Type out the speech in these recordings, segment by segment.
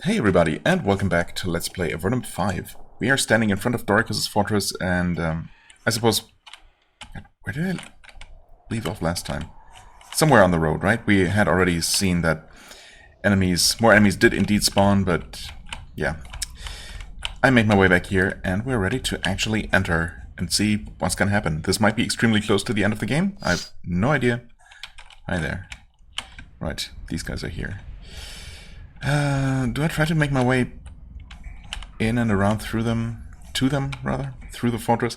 Hey everybody, and welcome back to Let's Play Avernum 5. We are standing in front of Dorikas' fortress, and I suppose... Where did I leave off last time? Somewhere on the road, right? We had already seen that more enemies did indeed spawn, but yeah. I made my way back here, and we're ready to actually enter and see what's gonna happen. This might be extremely close to the end of the game. I have no idea. Hi there. Right, these guys are here. Do I try to make my way in and around through them? To them, rather? Through the fortress?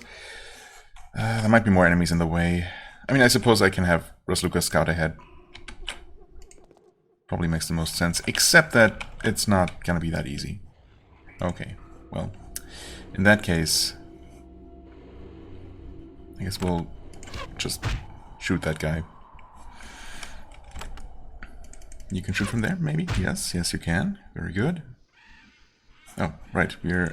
There might be more enemies in the way. I mean, I suppose I can have Rosluka scout ahead. Probably makes the most sense, except that it's not gonna be that easy. Okay, well, in that case, I guess we'll just shoot that guy. You can shoot from there, maybe? Yes, yes you can. Very good. Oh, right, we're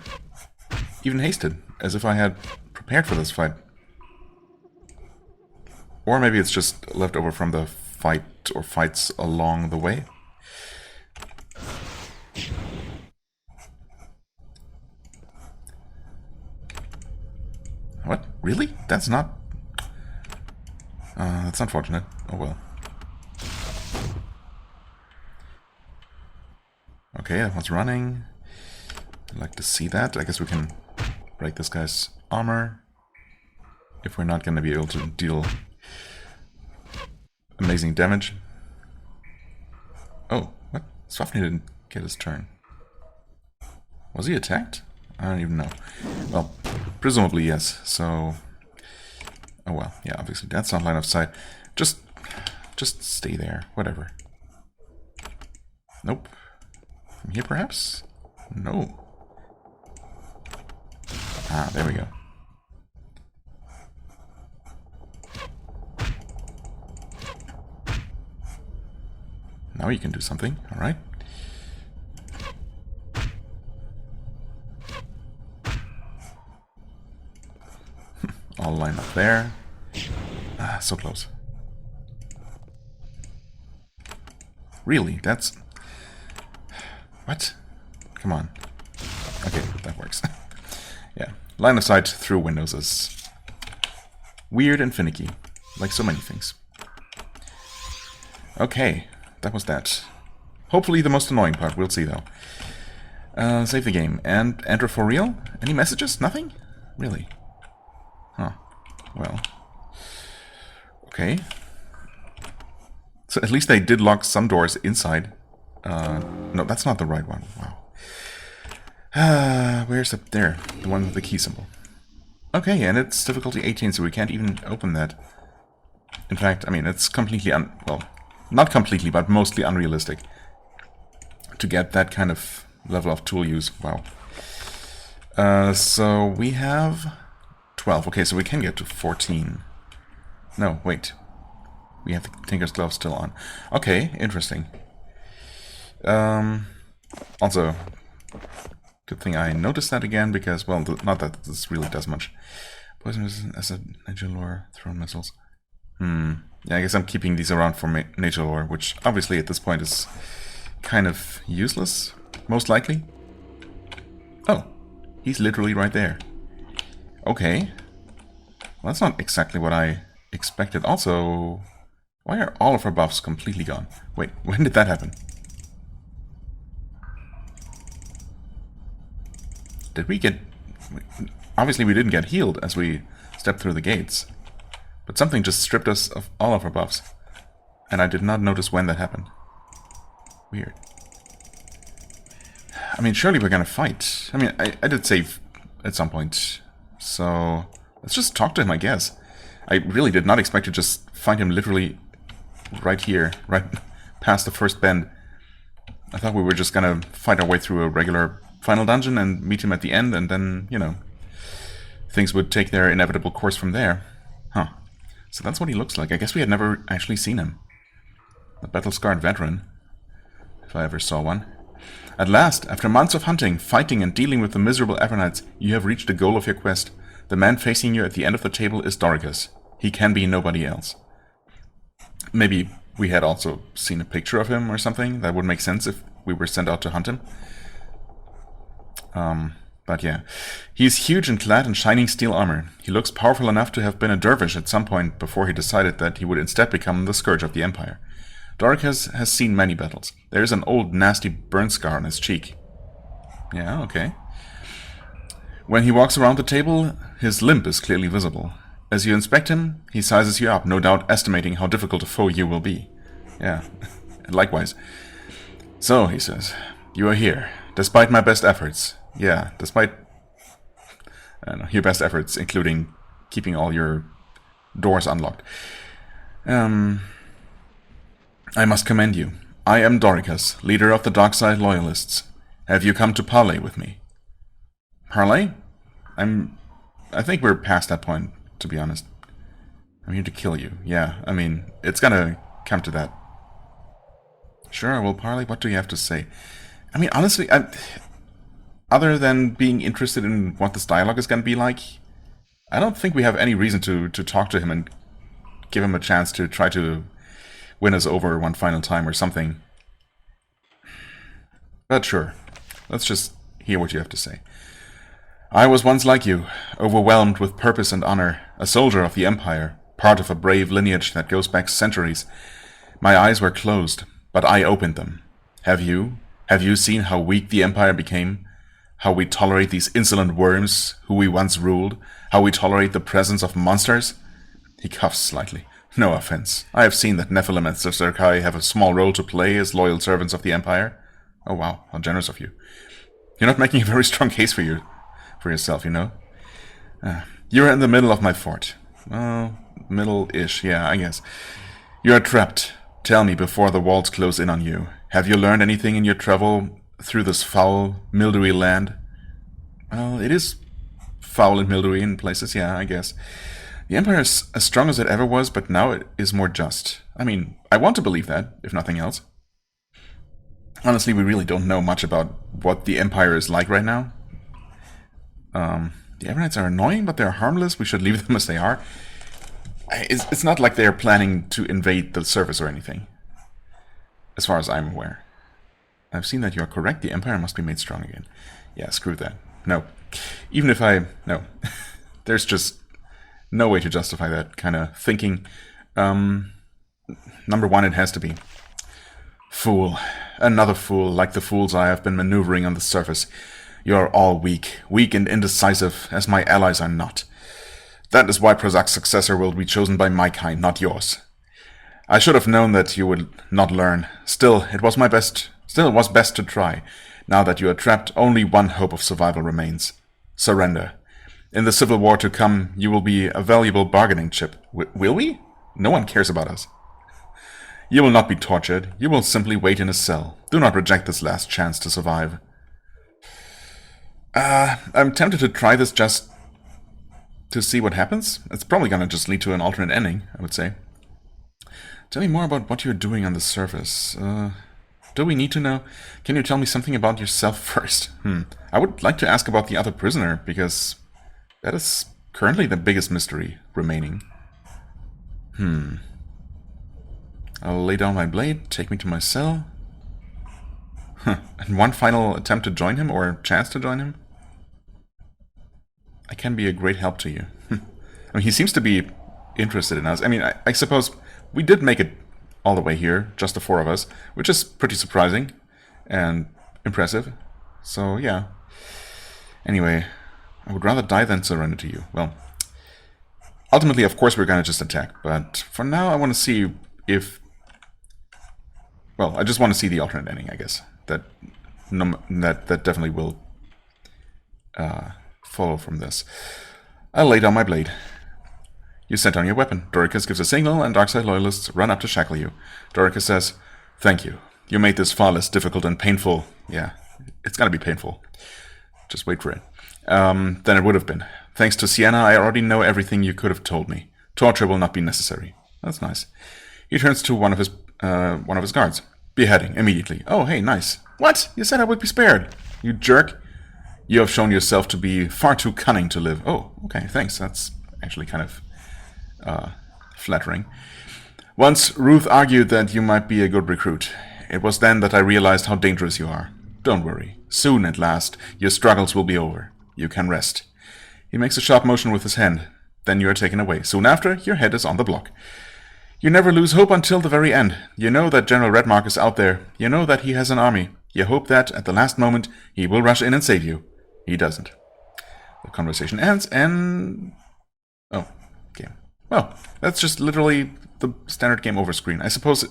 even hasted, as if I had prepared for this fight. Or maybe it's just left over from the fight or fights along the way. What? Really? That's not... that's unfortunate. Oh well. Okay, that one's running. I'd like to see that. I guess we can break this guy's armor. If we're not going to be able to deal amazing damage. Oh, what? Swafnir didn't get his turn. Was he attacked? I don't even know. Well, presumably yes, so... Oh well, yeah, obviously that's not line of sight. Just stay there, whatever. Nope. From here, perhaps? No. Ah, there we go. Now you can do something, alright. All line up there. Ah, so close. Really? That's... What? Come on. Okay, that works. Yeah, line of sight through windows is weird and finicky, like so many things. Okay, that was that. Hopefully the most annoying part, we'll see though. Save the game, and enter for real? Any messages? Nothing? Really? Huh. Well. Okay. So at least they did lock some doors inside. No, that's not the right one. Wow. Where's up there? The one with the key symbol. Okay, and it's difficulty 18, so we can't even open that. In fact, I mean, it's completely well, not completely, but mostly unrealistic to get that kind of level of tool use. Wow. So we have 12. Okay, so we can get to 14. No, wait. We have the Tinker's Glove still on. Okay, interesting. Also, good thing I noticed that again, because, well, not that this really does much. Poison resistant as a nature lore, thrown missiles. Yeah, I guess I'm keeping these around for nature lore, which obviously at this point is kind of useless, most likely. Oh, he's literally right there. Okay. Well, that's not exactly what I expected. Also, why are all of our buffs completely gone? Wait, when did that happen? Did we get... Obviously we didn't get healed as we stepped through the gates. But something just stripped us of all of our buffs. And I did not notice when that happened. Weird. I mean, surely we're gonna fight. I mean, I did save at some point. So, let's just talk to him, I guess. I really did not expect to just find him literally right here, right past the first bend. I thought we were just gonna fight our way through a regular final dungeon and meet him at the end, and then, you know, things would take their inevitable course from there. Huh. So that's what he looks like. I guess we had never actually seen him. The battle-scarred veteran, if I ever saw one. At last, after months of hunting, fighting, and dealing with the miserable Avernites, you have reached the goal of your quest. The man facing you at the end of the table is Dorikas. He can be nobody else. Maybe we had also seen a picture of him or something. That would make sense if we were sent out to hunt him. But yeah, he's huge and clad in shining steel armor. He looks powerful enough to have been a dervish at some point before he decided that he would instead become the scourge of the Empire. Dorikas has seen many battles. There is an old, nasty burn scar on his cheek. Yeah, okay. When he walks around the table, his limp is clearly visible. As you inspect him, he sizes you up, no doubt estimating how difficult a foe you will be. Yeah, likewise. So, he says, you are here, despite my best efforts. Yeah, despite I don't know, your best efforts, including keeping all your doors unlocked. I must commend you. I am Dorikas, leader of the Dark Side Loyalists. Have you come to parley with me? Parley? I think we're past that point, to be honest. I'm here to kill you. Yeah, I mean, it's gonna come to that. Sure, I will parley. What do you have to say? I mean, honestly, other than being interested in what this dialogue is gonna be like, I don't think we have any reason to talk to him and give him a chance to try to win us over one final time or something. But sure, let's just hear what you have to say. I was once like you, overwhelmed with purpose and honor, a soldier of the Empire, part of a brave lineage that goes back centuries. My eyes were closed, but I opened them. Have you? Have you seen how weak the Empire became? How we tolerate these insolent worms who we once ruled? How we tolerate the presence of monsters? He coughs slightly. No offense. I have seen that Nephilim and Zerkai have a small role to play as loyal servants of the Empire. Oh wow, how generous of you. You're not making a very strong case for yourself, you know? You're in the middle of my fort. Well, middle-ish, yeah, I guess. You are trapped. Tell me before the walls close in on you. Have you learned anything in your travel through this foul, mildewy land? Well, it is foul and mildewy in places, yeah, I guess. The Empire is as strong as it ever was, but now it is more just. I mean, I want to believe that, if nothing else. Honestly, we really don't know much about what the Empire is like right now. The Avernites are annoying, but they're harmless. We should leave them as they are. It's not like they're planning to invade the surface or anything, as far as I'm aware. I've seen that you're correct. The Empire must be made strong again. Yeah, screw that. No. Even if no. There's just no way to justify that kind of thinking. Number one, it has to be. Fool. Another fool, like the fools I have been maneuvering on the surface. You are all weak. Weak and indecisive, as my allies are not. That is why Prozak's successor will be chosen by my kind, not yours. I should have known that you would not learn. Still, it was best to try. Now that you are trapped, only one hope of survival remains. Surrender. In the civil war to come, you will be a valuable bargaining chip. Will we? No one cares about us. You will not be tortured. You will simply wait in a cell. Do not reject this last chance to survive. I'm tempted to try this just to see what happens. It's probably gonna just lead to an alternate ending, I would say. Tell me more about what you're doing on the surface. Do we need to know? Can you tell me something about yourself first? I would like to ask about the other prisoner, because that is currently the biggest mystery remaining. I'll lay down my blade, take me to my cell. And one final attempt to join him, or chance to join him? I can be a great help to you. I mean, he seems to be interested in us. I mean, I suppose we did make it all the way here, just the four of us, which is pretty surprising and impressive. So, yeah. Anyway, I would rather die than surrender to you. Well, ultimately, of course, we're gonna just attack, but for now, I want to see if... Well, I just want to see the alternate ending, I guess. That definitely will follow from this. I'll lay down my blade. You set down your weapon. Dorikas gives a signal, and Darkside Loyalists run up to shackle you. Dorikas says, "Thank you. You made this far less difficult and painful." Yeah, it's gonna be painful. Just wait for it. Than it would have been. Thanks to Sienna, I already know everything you could have told me. Torture will not be necessary. That's nice. He turns to one of his guards. Beheading, immediately. Oh, hey, nice. What? You said I would be spared. You jerk. You have shown yourself to be far too cunning to live. Oh, okay, thanks. That's actually kind of flattering. Once, Ruth argued that you might be a good recruit. It was then that I realized how dangerous you are. Don't worry. Soon, at last, your struggles will be over. You can rest. He makes a sharp motion with his hand. Then you are taken away. Soon after, your head is on the block. You never lose hope until the very end. You know that General Redmark is out there. You know that he has an army. You hope that, at the last moment, he will rush in and save you. He doesn't. The conversation ends, and... oh, game. Well, that's just literally the standard game over screen. I suppose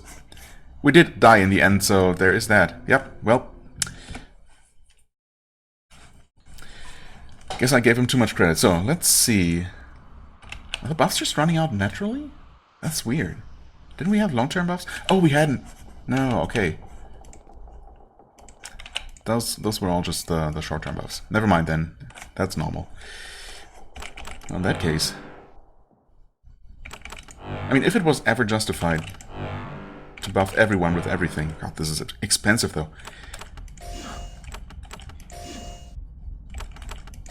we did die in the end, so there is that. Yep, well... guess I gave him too much credit. So, let's see. Are the buffs just running out naturally? That's weird. Didn't we have long-term buffs? Oh, we hadn't. No, okay. Those were all just the short-term buffs. Never mind then. That's normal. Well, in that case... I mean, if it was ever justified to buff everyone with everything... God, this is expensive, though.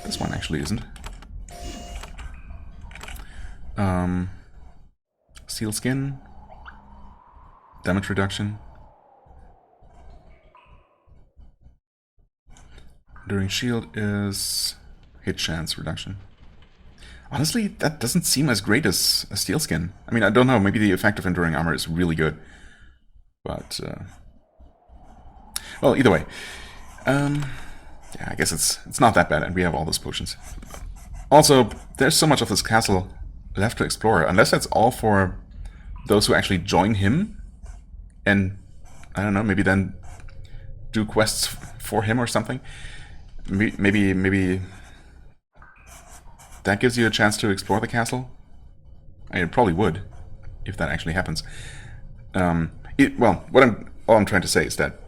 This one actually isn't. Seal skin. Damage reduction. During shield is hit chance reduction. Honestly, that doesn't seem as great as a steel skin. I mean, I don't know, maybe the effect of enduring armor is really good. But, well, either way. Yeah, I guess it's not that bad, and we have all those potions. Also, there's so much of this castle left to explore, unless that's all for those who actually join him, and, I don't know, maybe then do quests for him or something. Maybe that gives you a chance to explore the castle. I mean, it probably would, if that actually happens. Well, all I'm trying to say is that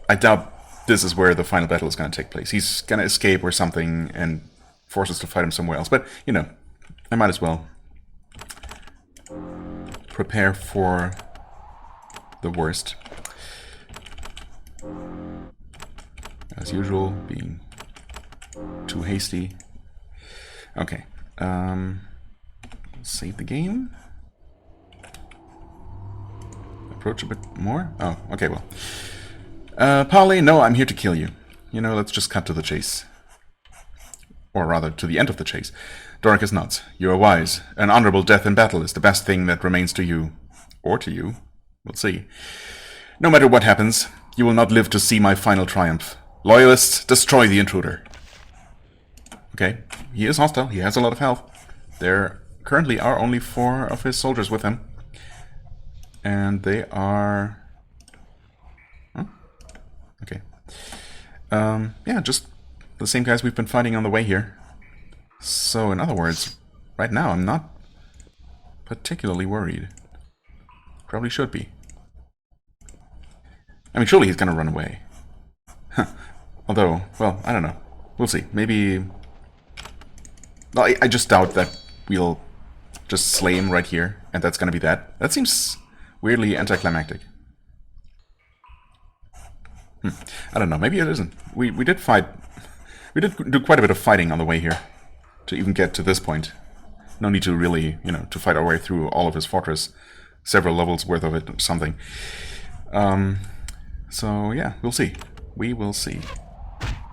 I doubt this is where the final battle is going to take place. He's going to escape or something and force us to fight him somewhere else. But, you know, I might as well prepare for the worst. As usual, being too hasty. Okay. Save the game. Approach a bit more. Oh, okay, well. Polly, no, I'm here to kill you. You know, let's just cut to the chase. Or rather, to the end of the chase. Dorikas nods. You are wise. An honorable death in battle is the best thing that remains to you. Or to you. We'll see. No matter what happens, you will not live to see my final triumph. Loyalists, destroy the intruder. Okay, he is hostile. He has a lot of health. There currently are only 4 of his soldiers with him. And they are... huh? Okay. Yeah, just the same guys we've been fighting on the way here. So, in other words, right now I'm not particularly worried. Probably should be. I mean, surely he's gonna run away. Huh. Although, well, I don't know. We'll see. Maybe... well, I just doubt that we'll just slay him right here, and that's gonna be that. That seems weirdly anticlimactic. I don't know. Maybe it isn't. We did fight... we did do quite a bit of fighting on the way here to even get to this point. No need to really, you know, to fight our way through all of his fortress. Several levels worth of it or something. So, yeah, we'll see. We will see.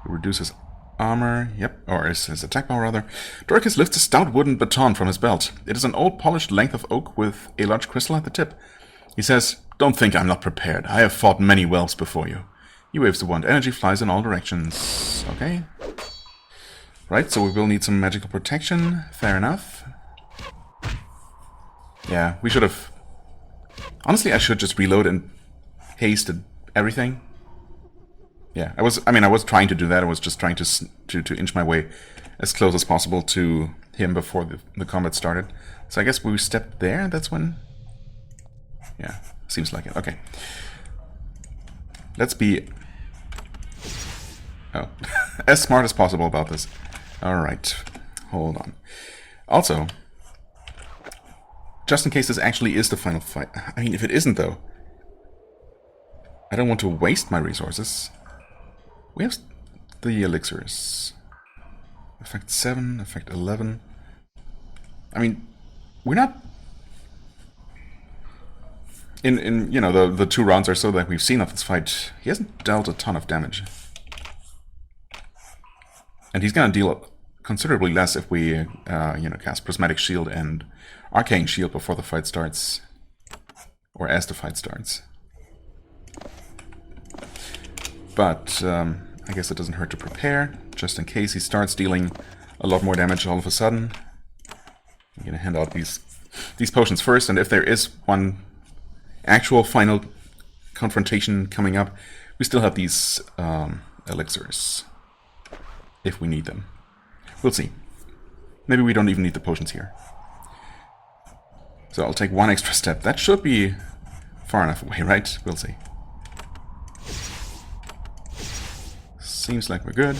Reduce his armor, yep, or his attack power rather. Dorikas lifts a stout wooden baton from his belt. It is an old polished length of oak with a large crystal at the tip. He says, "Don't think I'm not prepared. I have fought many wells before you." He waves the wand. Energy flies in all directions. Okay. Right, so we will need some magical protection. Fair enough. Yeah, we should have... honestly, I should just reload and haste everything. Yeah, I was trying to do that. I was just trying to inch my way as close as possible to him before the combat started. So I guess we stepped there. That's when... yeah, seems like it. Okay. Let's be... oh, as smart as possible about this. Alright, hold on. Also, just in case this actually is the final fight. I mean, if it isn't, though, I don't want to waste my resources. We have the elixirs. Effect 7, effect 11. I mean, we're not... in you know, the 2 rounds or so that we've seen of this fight, he hasn't dealt a ton of damage. And he's gonna deal considerably less if we, you know, cast Prismatic Shield and Arcane Shield before the fight starts. Or as the fight starts. But I guess it doesn't hurt to prepare, just in case he starts dealing a lot more damage all of a sudden. I'm gonna hand out these potions first, and if there is one actual final confrontation coming up, we still have these elixirs, if we need them. We'll see. Maybe we don't even need the potions here. So I'll take one extra step. That should be far enough away, right? We'll see. Seems like we're good.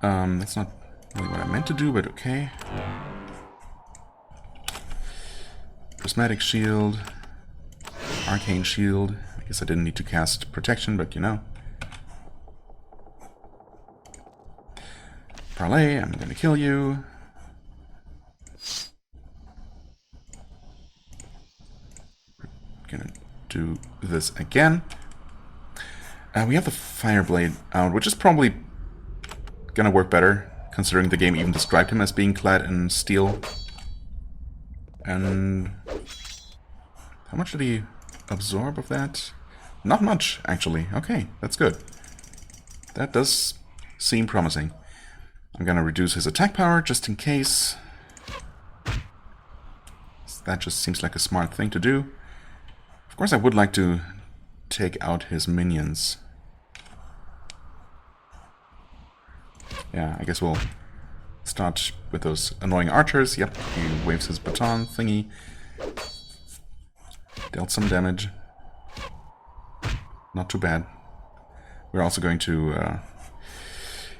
That's not really what I meant to do, but okay. Prismatic Shield. Arcane Shield. I guess I didn't need to cast Protection, but you know. Parlay, I'm gonna kill you. We're gonna do this again. We have the Fireblade out, which is probably gonna work better, considering the game even described him as being clad in steel. And how much did he absorb of that? Not much, actually. Okay, that's good. That does seem promising. I'm gonna reduce his attack power just in case. That just seems like a smart thing to do. Of course, I would like to take out his minions. Yeah, I guess we'll start with those annoying archers. Yep, he waves his baton thingy. Dealt some damage. Not too bad. We're also going to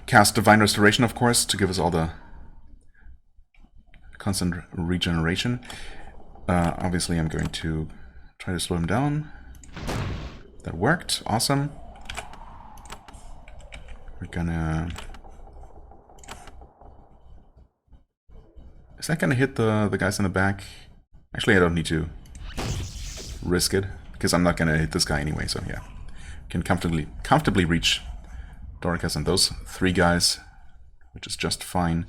cast Divine Restoration, of course, to give us all the constant regeneration. Obviously, I'm going to try to slow him down. That worked. Awesome. We're gonna... Is that gonna hit the guys in the back? Actually, I don't need to risk it, because I'm not gonna hit this guy anyway, so yeah. Can comfortably reach Dorikas and those three guys, which is just fine.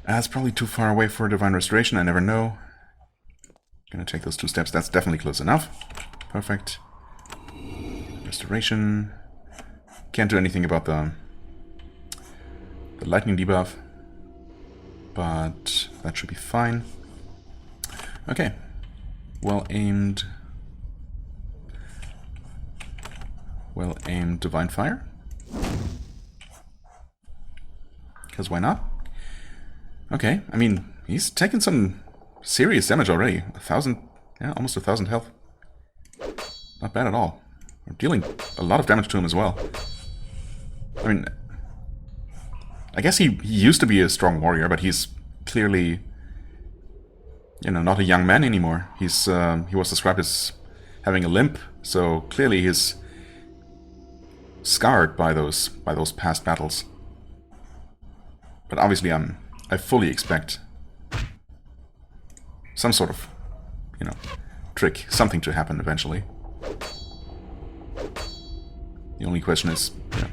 It's probably too far away for Divine Restoration, I never know. Gonna take those 2 steps, that's definitely close enough. Perfect. Restoration. Can't do anything about the lightning debuff, but that should be fine. Okay. Well aimed Divine Fire. Because why not? Okay, I mean, he's taken some serious damage already. 1,000, yeah, almost 1,000 health. Not bad at all. We're dealing a lot of damage to him as well. I mean, I guess he used to be a strong warrior, but he's clearly, you know, not a young man anymore. He was described as having a limp, so clearly he's scarred by those past battles. But obviously, I fully expect some sort of, you know, trick, something to happen eventually. The only question is, you know,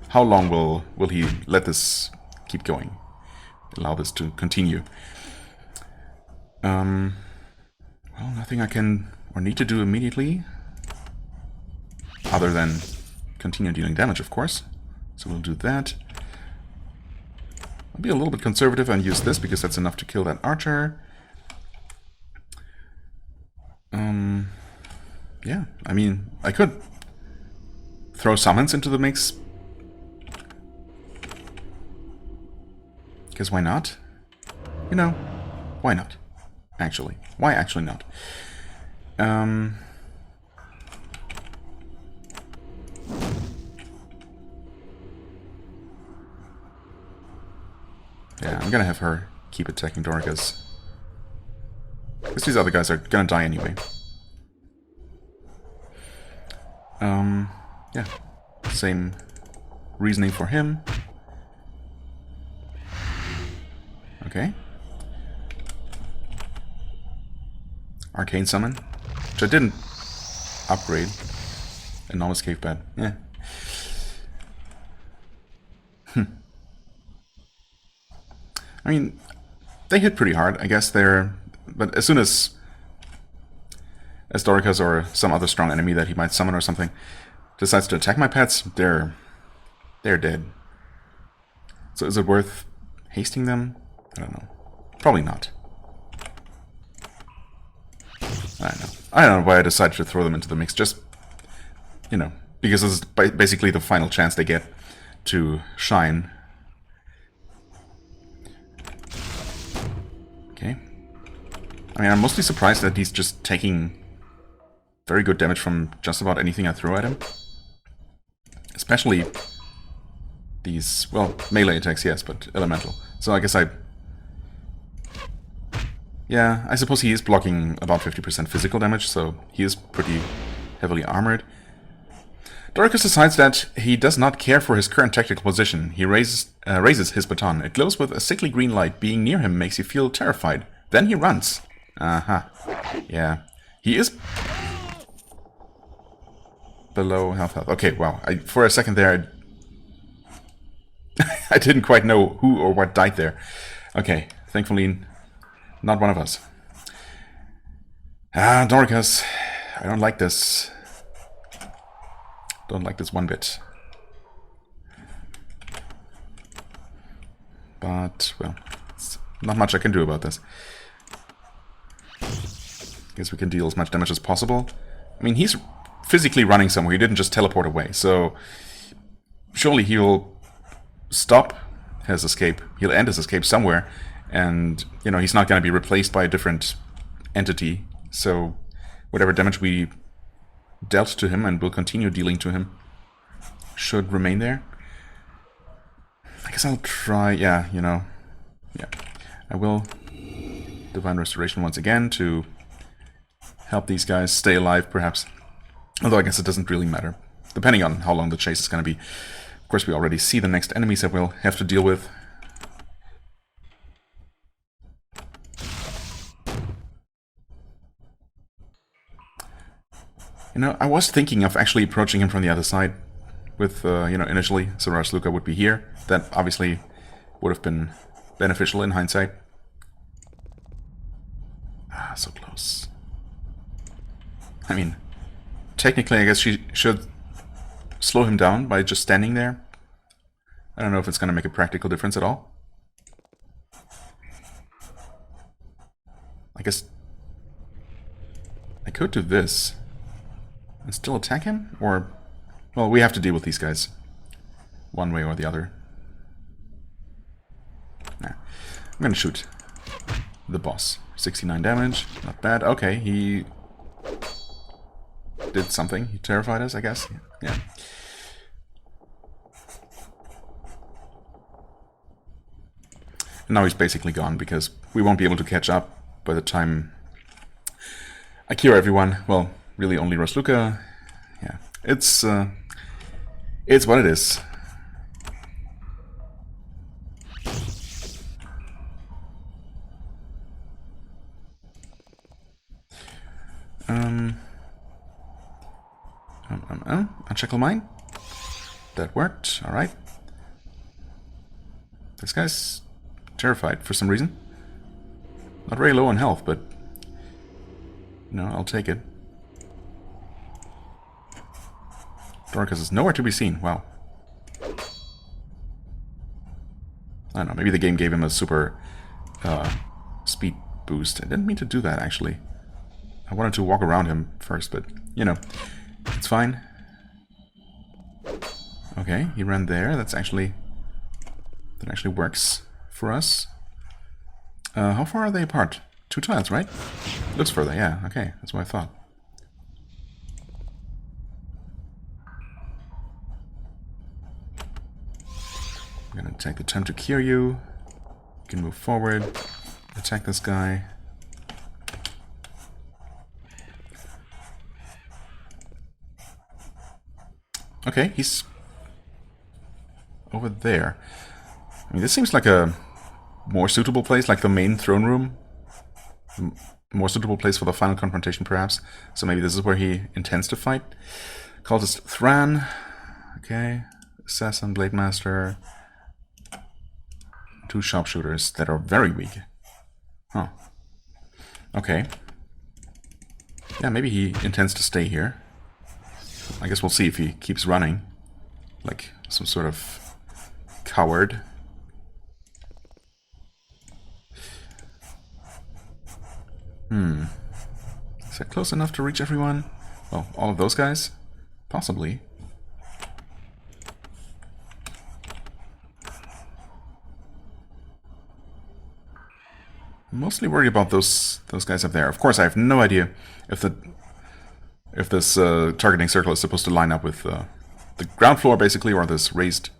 how long will he let this keep going? Allow this to continue? Well, nothing I can or need to do immediately, other than continue dealing damage, of course. So we'll do that. I'll be a little bit conservative and use this because that's enough to kill that archer. Yeah, I mean, I could throw summons into the mix. Because why not? You know, why not? Actually. Why actually not? Yeah, I'm gonna have her keep attacking Dorikas. Because these other guys are gonna die anyway. Yeah. Same reasoning for him. Okay. Arcane Summon, which I didn't upgrade. Enormous Cave Bed. Yeah. I mean, they hit pretty hard. I guess they're... But as soon as Dorikas or some other strong enemy that he might summon or something decides to attack my pets, they're dead. So is it worth hasting them? I don't know. Probably not. I don't know. I don't know why I decided to throw them into the mix. Just, you know, because this is basically the final chance they get to shine. Okay. I mean, I'm mostly surprised that he's just taking very good damage from just about anything I throw at him. Especially these, well, melee attacks, yes, but elemental. So I guess yeah, I suppose he is blocking about 50% physical damage, so he is pretty heavily armored. Dorikas decides that he does not care for his current tactical position. He raises his baton. It glows with a sickly green light. Being near him makes you feel terrified. Then he runs. Aha. Yeah. He is below health. Okay, wow. For a second there, I didn't quite know who or what died there. Okay, thankfully, not one of us. Ah, Dorikas. I don't like this. Don't like this one bit. But, well, it's not much I can do about this. Guess we can deal as much damage as possible. I mean, he's physically running somewhere. He didn't just teleport away. So, surely he'll stop his escape. He'll end his escape somewhere. And, you know, he's not going to be replaced by a different entity. So, whatever damage we dealt to him and will continue dealing to him should remain there. I guess I'll try, yeah, you know, yeah. I will Divine Restoration once again to help these guys stay alive, perhaps. Although I guess it doesn't really matter, depending on how long the chase is going to be. Of course, we already see the next enemies that we'll have to deal with. You know, I was thinking of actually approaching him from the other side with, you know, initially, so Luca would be here. That obviously would have been beneficial in hindsight. Ah, so close. I mean, technically, I guess she should slow him down by just standing there. I don't know if it's going to make a practical difference at all. I guess I could do this and still attack him? Or, well, we have to deal with these guys one way or the other. Nah. I'm gonna shoot the boss. 69 damage, not bad. Okay, he did something. He terrified us, I guess. Yeah. And now he's basically gone because we won't be able to catch up by the time I cure everyone. Well, really only Luca. Yeah, it's what it is. Unshackled mine. That worked. All right. This guy's terrified for some reason. Not very low on health, but no, I'll take it. Dorikas is nowhere to be seen. Wow. I don't know, maybe the game gave him a super speed boost. I didn't mean to do that, actually. I wanted to walk around him first, but, you know, it's fine. Okay, he ran there. That actually works for us. How far are they apart? 2 tiles, right? Looks further, yeah. Okay, that's what I thought. I'm gonna take the time to cure you. You can move forward, attack this guy. Okay, he's over there. I mean, this seems like a more suitable place, like the main throne room. More suitable place for the final confrontation, perhaps. So maybe this is where he intends to fight. Cultist Thran. Okay. Assassin, Blade Master. 2 sharpshooters that are very weak. Huh. Okay. Yeah, maybe he intends to stay here. I guess we'll see if he keeps running. Like some sort of coward. Is that close enough to reach everyone? Well, all of those guys? Possibly. I'm mostly worried about those guys up there. Of course, I have no idea if this targeting circle is supposed to line up with the ground floor, basically, or this raised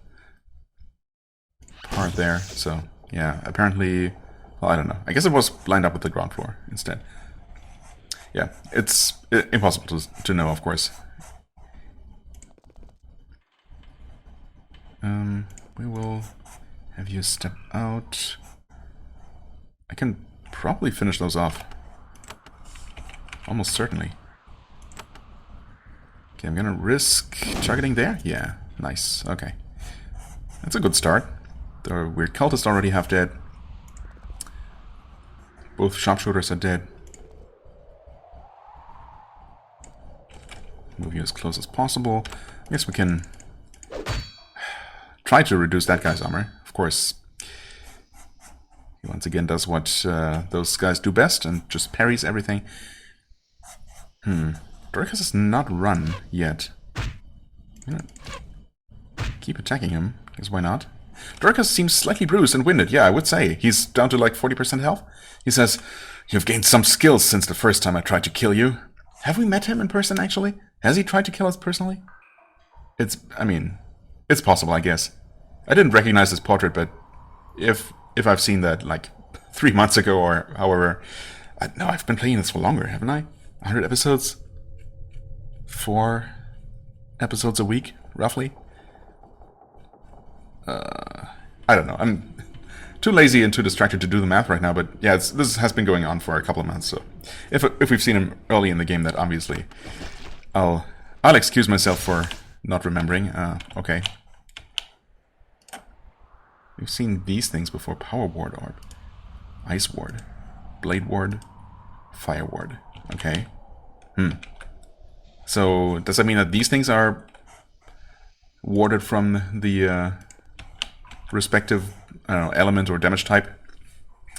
part there. So, yeah, apparently... Well, I don't know. I guess it was lined up with the ground floor instead. Yeah, it's impossible to know, of course. We will have you step out. I can probably finish those off. Almost certainly. Okay, I'm gonna risk targeting there? Yeah, nice. Okay. That's a good start. The weird cultist already half dead. Both sharpshooters are dead. Move you as close as possible. I guess we can try to reduce that guy's armor. Of course, he once again does what those guys do best and just parries everything. Dorikas has not run yet. I'm gonna keep attacking him, because why not? Dorikas seems slightly bruised and winded. Yeah, I would say. He's down to like 40% health. He says, "You've gained some skills since the first time I tried to kill you." Have we met him in person, actually? Has he tried to kill us personally? I mean, it's possible, I guess. I didn't recognize his portrait, but if I've seen that, like, 3 months ago or however... No, I've been playing this for longer, haven't I? 100 episodes? 4 episodes a week, roughly? I don't know. I'm too lazy and too distracted to do the math right now, but yeah, this has been going on for a couple of months, so... If we've seen him early in the game, that obviously... I'll excuse myself for not remembering. Okay. We've seen these things before. Power ward orb. Ice ward. Blade ward. Fire ward. Okay. So, does that mean that these things are warded from the respective, I don't know, element or damage type?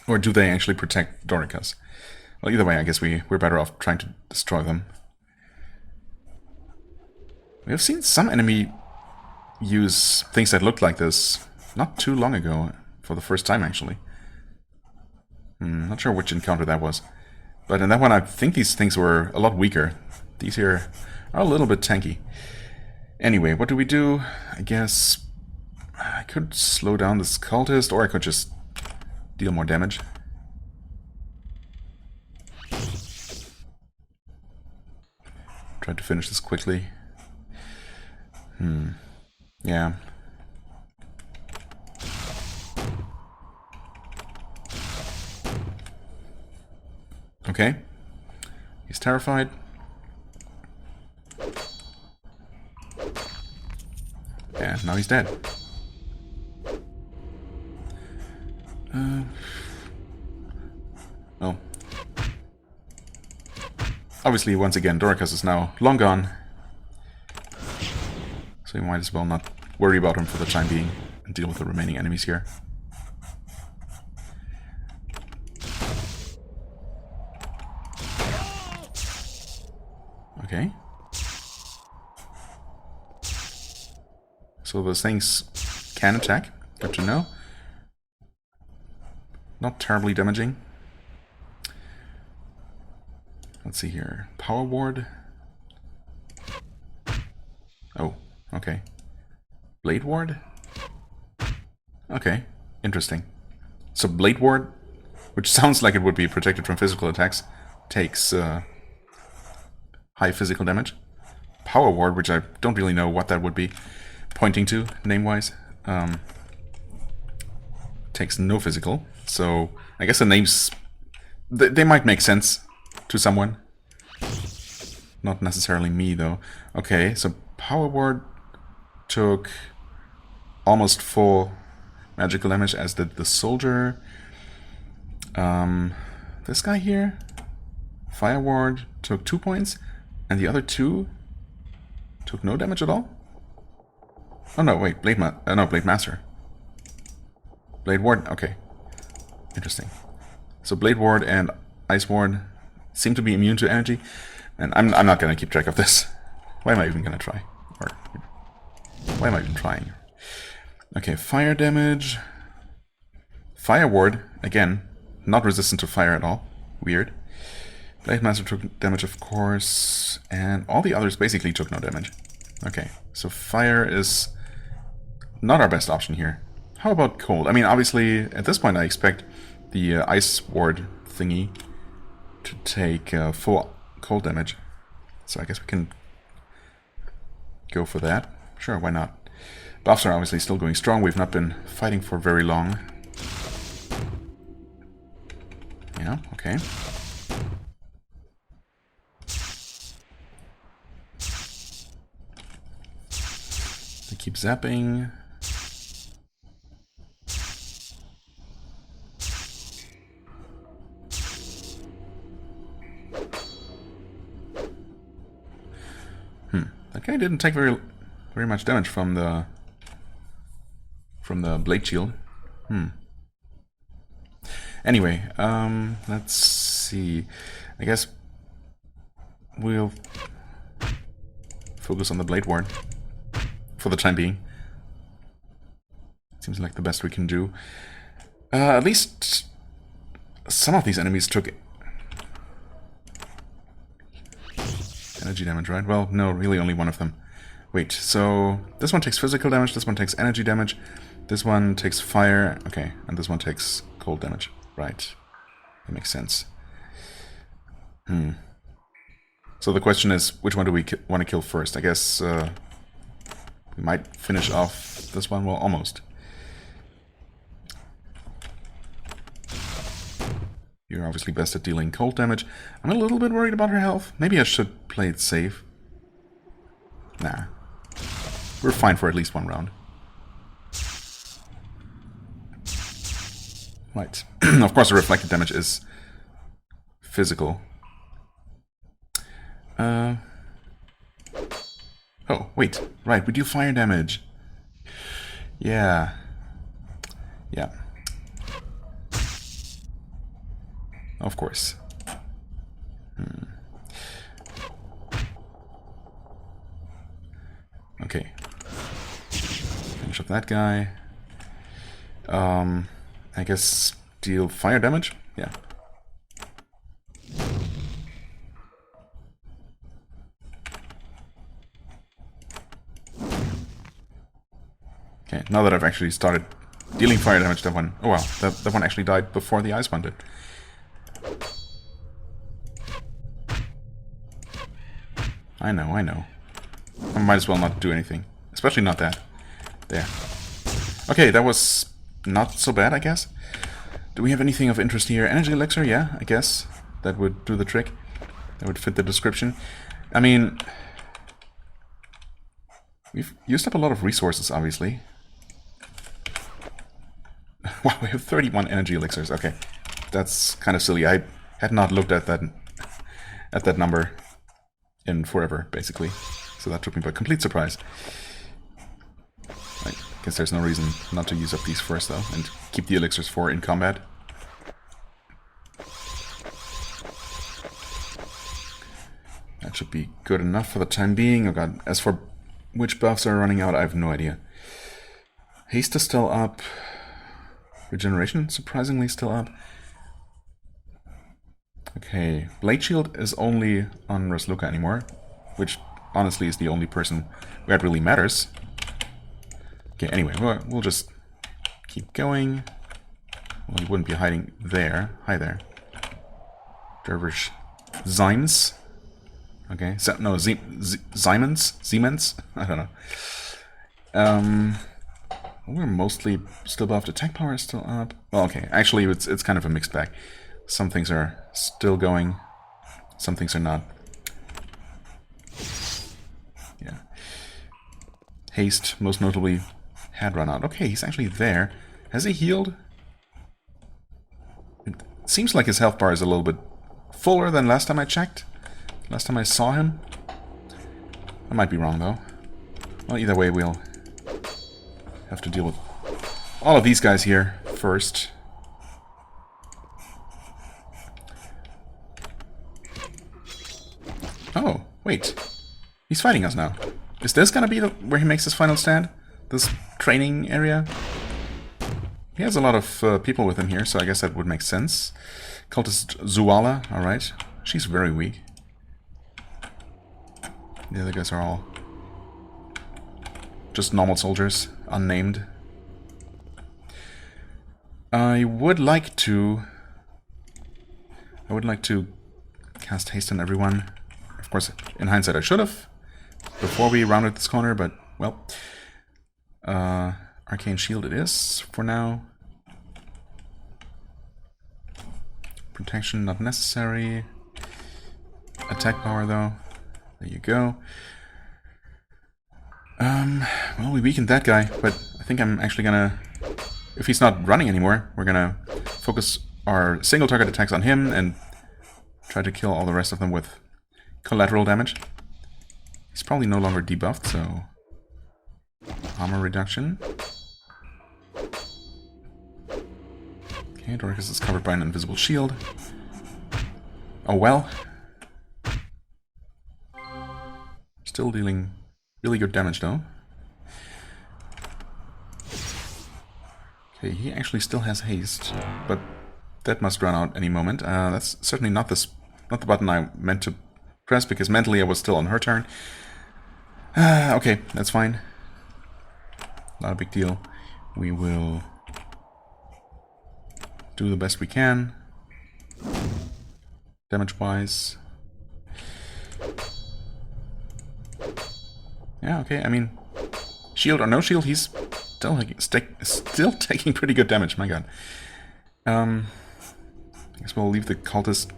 Or do they actually protect Dorikas? Well, either way, I guess we're better off trying to destroy them. We have seen some enemy use things that looked like this not too long ago, for the first time actually. Not sure which encounter that was. But in that one I think these things were a lot weaker. These here are a little bit tanky. Anyway, what do we do? I guess I could slow down this cultist, or I could just deal more damage. Try to finish this quickly. Yeah. Okay. He's terrified. Yeah, now he's dead. Well. Obviously, once again, Dorikas is now long gone. So you might as well not worry about him for the time being and deal with the remaining enemies here. Okay. So those things can attack. Good to know. Not terribly damaging. Let's see here. Power ward. Oh, okay. Blade ward? Okay, interesting. So blade ward, which sounds like it would be protected from physical attacks, takes high physical damage. Power ward, which I don't really know what that would be pointing to, name-wise, takes no physical. So I guess the names, they might make sense to someone. Not necessarily me, though. Okay, so power ward took almost full magical damage, as did the soldier. This guy here, Fire Ward, took 2 points, and the other 2 took no damage at all? Oh no, wait, Blade Master. Blade Ward, okay. Interesting. So Blade Ward and Ice Ward seem to be immune to energy, and I'm not gonna keep track of this. Why am I even gonna try? Or why am I even trying? Okay, fire damage. Fire Ward, again, not resistant to fire at all. Weird. Blade Master took damage, of course, and all the others basically took no damage. Okay, so fire is not our best option here. How about cold? I mean, obviously, at this point I expect the Ice Ward thingy to take full cold damage. So I guess we can go for that. Sure, why not? Buffs are obviously still going strong. We've not been fighting for very long. Yeah, okay. They keep zapping. That guy didn't take very much damage from the blade shield. Anyway, let's see. I guess we'll focus on the Blade Ward for the time being. Seems like the best we can do. At least some of these enemies took energy damage, right? Well, no, really only one of them. Wait, so this one takes physical damage, this one takes energy damage, this one takes fire, okay, and this one takes cold damage. Right. That makes sense. So the question is, which one do we want to kill first? I guess we might finish off this one. Well, almost. You're obviously best at dealing cold damage. I'm a little bit worried about her health. Maybe I should play it safe. Nah. We're fine for at least one round. Right. Of course, the reflected damage is physical. Oh, wait. Right, we do fire damage. Yeah. Yeah. Of course. Okay. Finish up that guy. I guess deal fire damage? Yeah. Okay, now that I've actually started dealing fire damage, that one... Oh wow, that one actually died before the ice one did. I know, I know. I might as well not do anything. Especially not that. There. Okay, that was not so bad, I guess. Do we have anything of interest here? Energy elixir, yeah, I guess. That would do the trick. That would fit the description. I mean... We've used up a lot of resources, obviously. Wow, we have 31 energy elixirs. Okay, that's kind of silly. I had not looked at that number in forever, basically. So that took me by complete surprise. I guess there's no reason not to use up these first, though, and keep the elixirs for in combat. That should be good enough for the time being. Oh god, as for which buffs are running out, I have no idea. Haste is still up. Regeneration, surprisingly, still up. Okay, Blade Shield is only on Rasluka anymore, which honestly is the only person where it really matters. Okay, anyway, we'll just keep going. Well, he wouldn't be hiding there. Hi there. Dervish Zymes. Okay, no, Siemens? I don't know. We're mostly still buffed. Attack power is still up. Well, okay, actually it's kind of a mixed bag. Some things are still going, some things are not. Yeah. Haste, most notably, had run out. Okay, he's actually there. Has he healed? It seems like his health bar is a little bit fuller than last time I checked. Last time I saw him. I might be wrong, though. Well, either way, we'll have to deal with all of these guys here first. Oh, wait. He's fighting us now. Is this gonna be where he makes his final stand? This training area? He has a lot of people with him here, so I guess that would make sense. Cultist Zuala, alright. She's very weak. The other guys are all just normal soldiers, unnamed. I would like to cast haste on everyone. Of course, in hindsight I should have before we rounded this corner, but well, arcane shield it is for now. Protection not necessary. Attack power though. There you go. Well, we weakened that guy, but I think I'm actually gonna, if he's not running anymore, we're gonna focus our single target attacks on him and try to kill all the rest of them with collateral damage. He's probably no longer debuffed, so armor reduction. Okay, Dorikas is covered by an invisible shield. Oh well. Still dealing really good damage though. Okay, he actually still has haste, but that must run out any moment. That's certainly not the button I meant to press, because mentally I was still on her turn. Okay, that's fine. Not a big deal. We will do the best we can, damage-wise. Yeah, okay, I mean, shield or no shield, he's still taking pretty good damage, my god. I guess we'll leave the cultist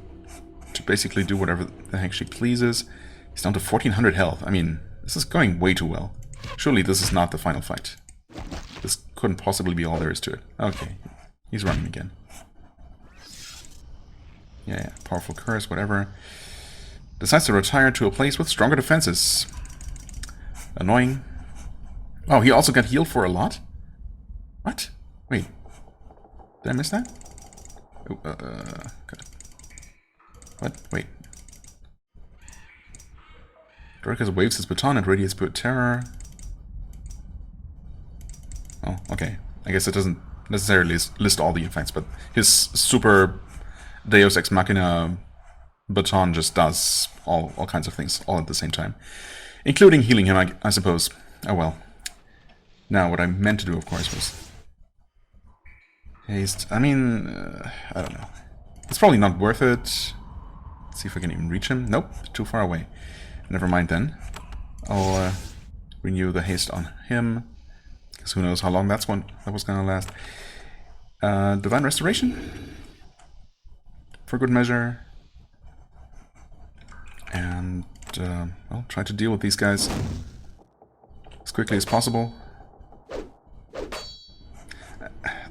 to basically do whatever the heck she pleases. He's down to 1400 health. I mean, this is going way too well. Surely this is not the final fight. This couldn't possibly be all there is to it. Okay, he's running again. Yeah, powerful curse, whatever. Decides to retire to a place with stronger defenses. Annoying. Oh, he also got healed for a lot? What? Wait. Did I miss that? Oh, good. What? Wait. Dorikas waves his baton and radiates pure terror. Oh, okay. I guess it doesn't necessarily list all the effects, but his super Deus Ex Machina baton just does all kinds of things all at the same time. Including healing him, I suppose. Oh well. Now, what I meant to do, of course, was haste. I mean, I don't know. It's probably not worth it. Let's see if I can even reach him. Nope, too far away. Never mind then. I'll renew the haste on him. Because who knows how long that was gonna last. Divine Restoration. For good measure. And, I'll try to deal with these guys as quickly as possible.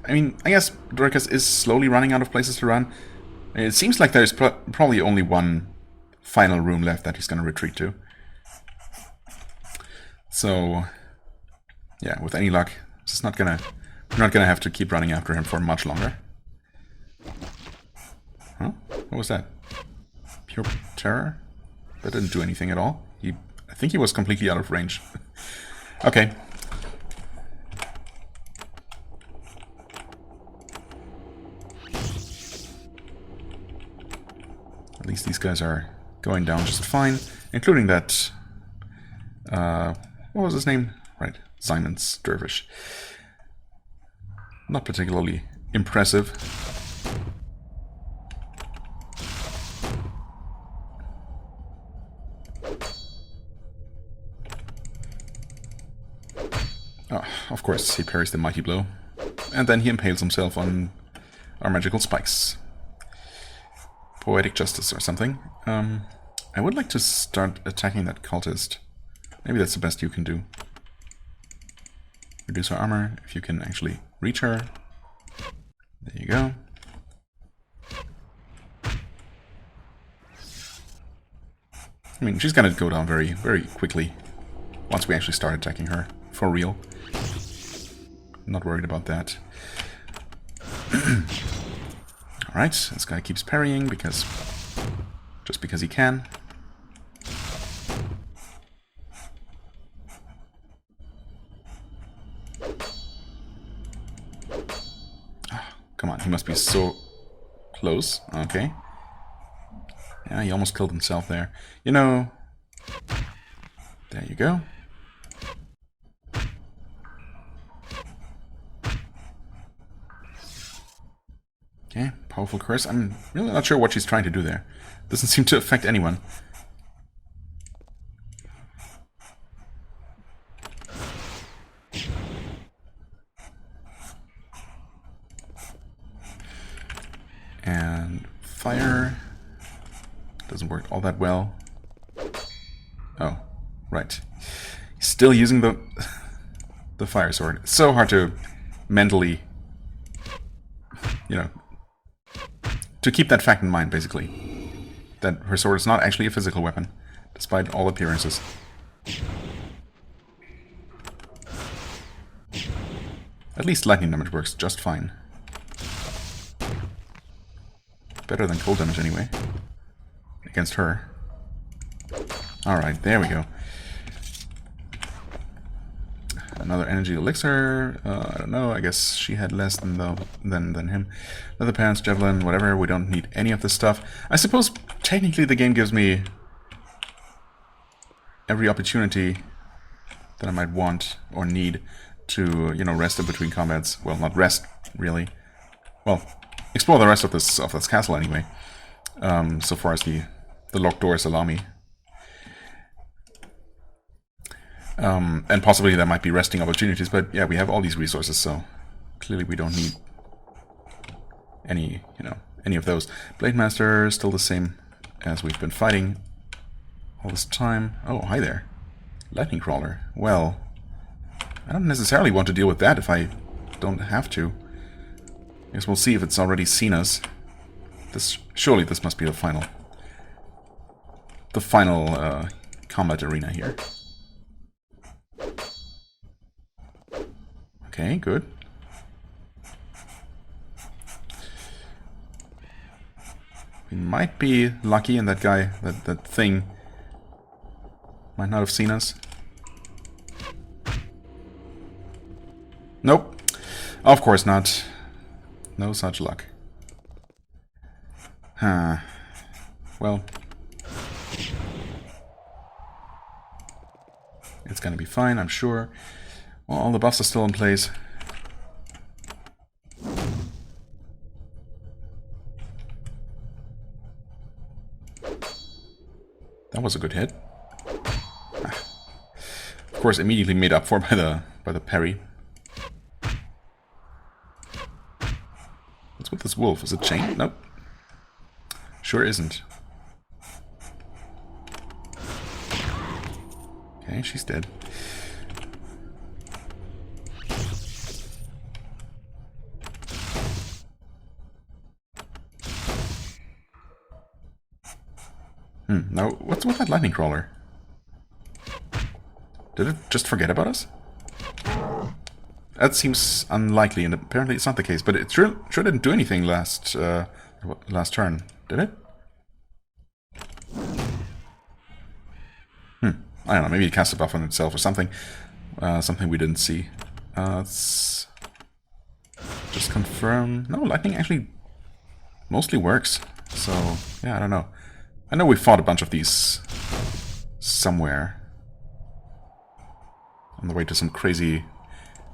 I mean, I guess Dorikas is slowly running out of places to run. It seems like there's probably only one final room left that he's going to retreat to. So, yeah, with any luck, we're not gonna have to keep running after him for much longer. Huh? What was that? Pure terror? That didn't do anything at all. I think he was completely out of range. Okay. At least these guys are going down just fine, including that, what was his name? Right, Simon's Dervish. Not particularly impressive. Oh, of course, he parries the mighty blow. And then he impales himself on our magical spikes. Poetic justice or something. I would like to start attacking that cultist. Maybe that's the best you can do. Reduce her armor, if you can actually reach her. There you go. I mean, she's gonna go down very, very quickly once we actually start attacking her. For real. Not worried about that. Alright, this guy keeps parrying because... just because he can. Come on, he must be so close. Okay. Yeah, he almost killed himself there. You know... there you go. Okay, powerful curse. I'm really not sure what she's trying to do there. Doesn't seem to affect anyone. And fire doesn't work all that well. Oh, right. Still using the fire sword. It's so hard to mentally, you know, to keep that fact in mind, basically. That her sword is not actually a physical weapon, despite all appearances. At least lightning damage works just fine. Better than cold damage anyway. Against her. Alright, there we go. Another energy elixir. I don't know, I guess she had less than him. Leather pants, javelin, whatever. We don't need any of this stuff. I suppose technically the game gives me every opportunity that I might want or need to, you know, rest in between combats. Well, not rest, really. Well, explore the rest of this castle anyway. So far as the locked doors allow me. And possibly there might be resting opportunities, but yeah, we have all these resources, so clearly we don't need any, you know, any of those. Blade Master, still the same as we've been fighting all this time. Oh, hi there. Lightning Crawler. Well, I don't necessarily want to deal with that if I don't have to. I guess we'll see if it's already seen us. Surely this must be the final combat arena here. Okay, good. We might be lucky and that guy, that thing, might not have seen us. Nope. Of course not. No such luck. Huh. Well. It's gonna be fine, I'm sure. Well, all the buffs are still in place. That was a good hit. Of course, immediately made up for by the parry. What's with this wolf? Is it chained? Nope. Sure isn't. Okay, she's dead. Now, what's with that lightning crawler? Did it just forget about us? That seems unlikely, and apparently it's not the case. But it sure didn't do anything last turn, did it? I don't know. Maybe it cast a buff on itself or something. Something we didn't see. Let's just confirm. No, lightning actually mostly works. So yeah, I don't know. I know we fought a bunch of these somewhere on the way to some crazy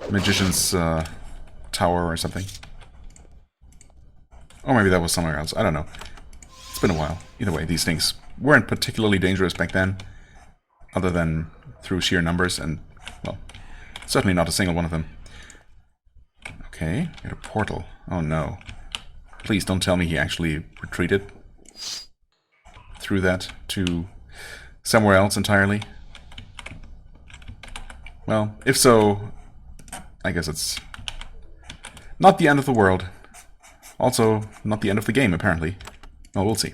magician's tower or something. Or maybe that was somewhere else. I don't know. It's been a while. Either way, these things weren't particularly dangerous back then, other than through sheer numbers, and, well, certainly not a single one of them. Okay, got a portal. Oh no. Please don't tell me he actually retreated through that to somewhere else entirely. Well, if so, I guess it's not the end of the world. Also, not the end of the game, apparently. Well, we'll see.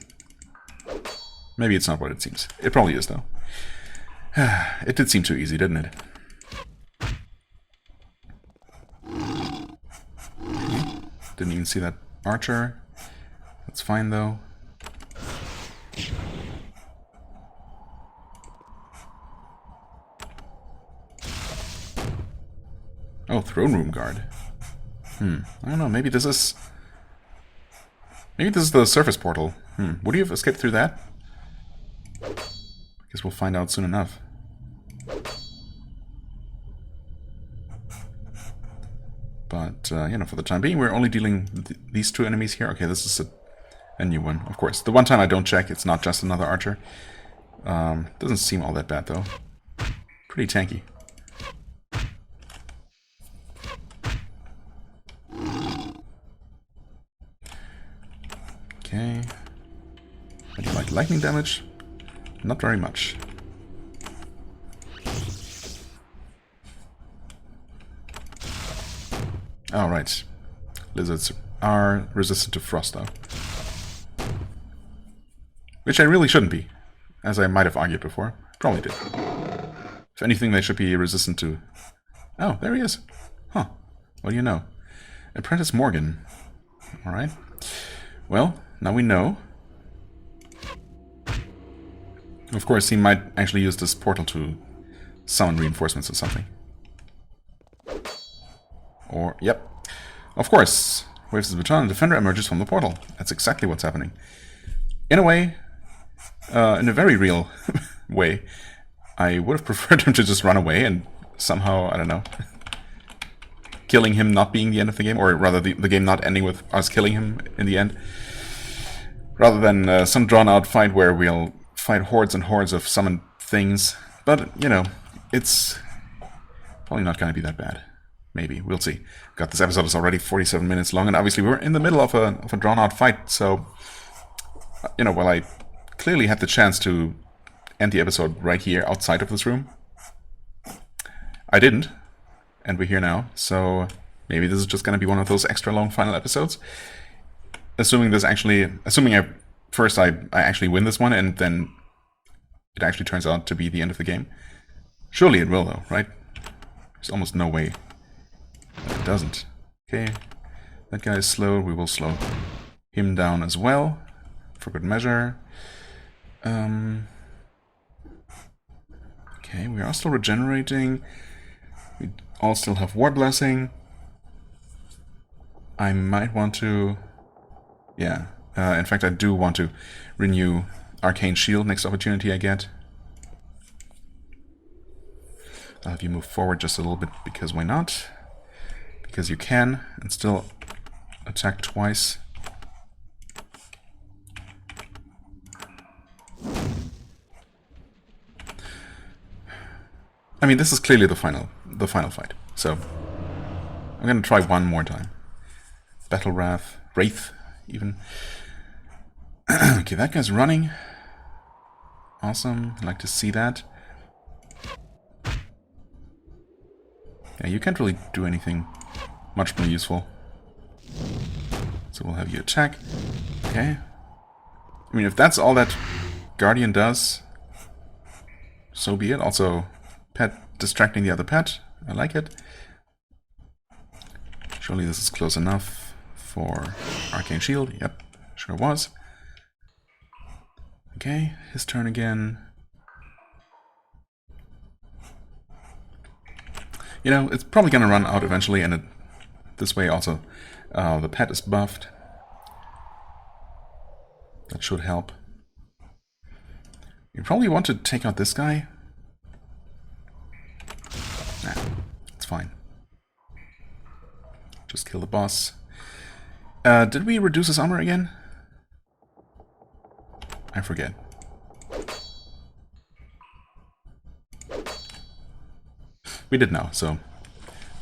Maybe it's not what it seems. It probably is, though. It did seem too easy, didn't it? Okay. Didn't even see that archer. That's fine, though. Oh, throne room guard. I don't know, maybe this is... Maybe this is the surface portal. Would you have escaped through that? I guess we'll find out soon enough. But, you know, for the time being, we're only dealing with these two enemies here. Okay, this is a new one, of course. The one time I don't check, it's not just another archer. Doesn't seem all that bad, though. Pretty tanky. Okay. How do you like lightning damage? Not very much. Oh, right. Lizards are resistant to frost, though. Which I really shouldn't be, as I might have argued before. Probably did. If anything, they should be resistant to... Oh, there he is. Huh. What do you know? Apprentice Morgan. Alright. Well, now we know. Of course, he might actually use this portal to summon reinforcements or something. Or, yep. Of course. Waves his baton and defender emerges from the portal. That's exactly what's happening. In a way, in a very real way, I would have preferred him to just run away and somehow, I don't know, killing him not being the end of the game, or rather the game not ending with us killing him in the end. Rather than some drawn-out fight where we'll fight hordes and hordes of summoned things. But, you know, it's probably not going to be that bad. Maybe. We'll see. God, this episode is already 47 minutes long, and obviously we're in the middle of a drawn-out fight, so... You know, while I clearly had the chance to end the episode right here, outside of this room, I didn't. And we're here now, so maybe this is just going to be one of those extra long final episodes. Assuming I actually win this one, and then it actually turns out to be the end of the game. Surely it will, though, right? There's almost no way that it doesn't. Okay, that guy is slow. We will slow him down as well, for good measure. Okay, we are still regenerating. We all still have War Blessing. I might want to... Yeah, in fact I do want to renew Arcane Shield next opportunity I get. I'll have you move forward just a little bit, because why not? Because you can, and still attack twice. I mean, this is clearly the final fight, so I'm gonna try one more time. Battle Wraith, even. Okay, that guy's running. Awesome, I'd like to see that. Yeah, you can't really do anything much more useful. So we'll have you attack. Okay. I mean, if that's all that Guardian does, so be it. Also, pet distracting the other pet. I like it. Surely this is close enough for Arcane Shield. Yep, sure was. Okay, his turn again. You know, it's probably gonna run out eventually, and this way also the pet is buffed. That should help. You probably want to take out this guy. Nah, it's fine. Just kill the boss. Did we reduce his armor again? I forget. We did now, so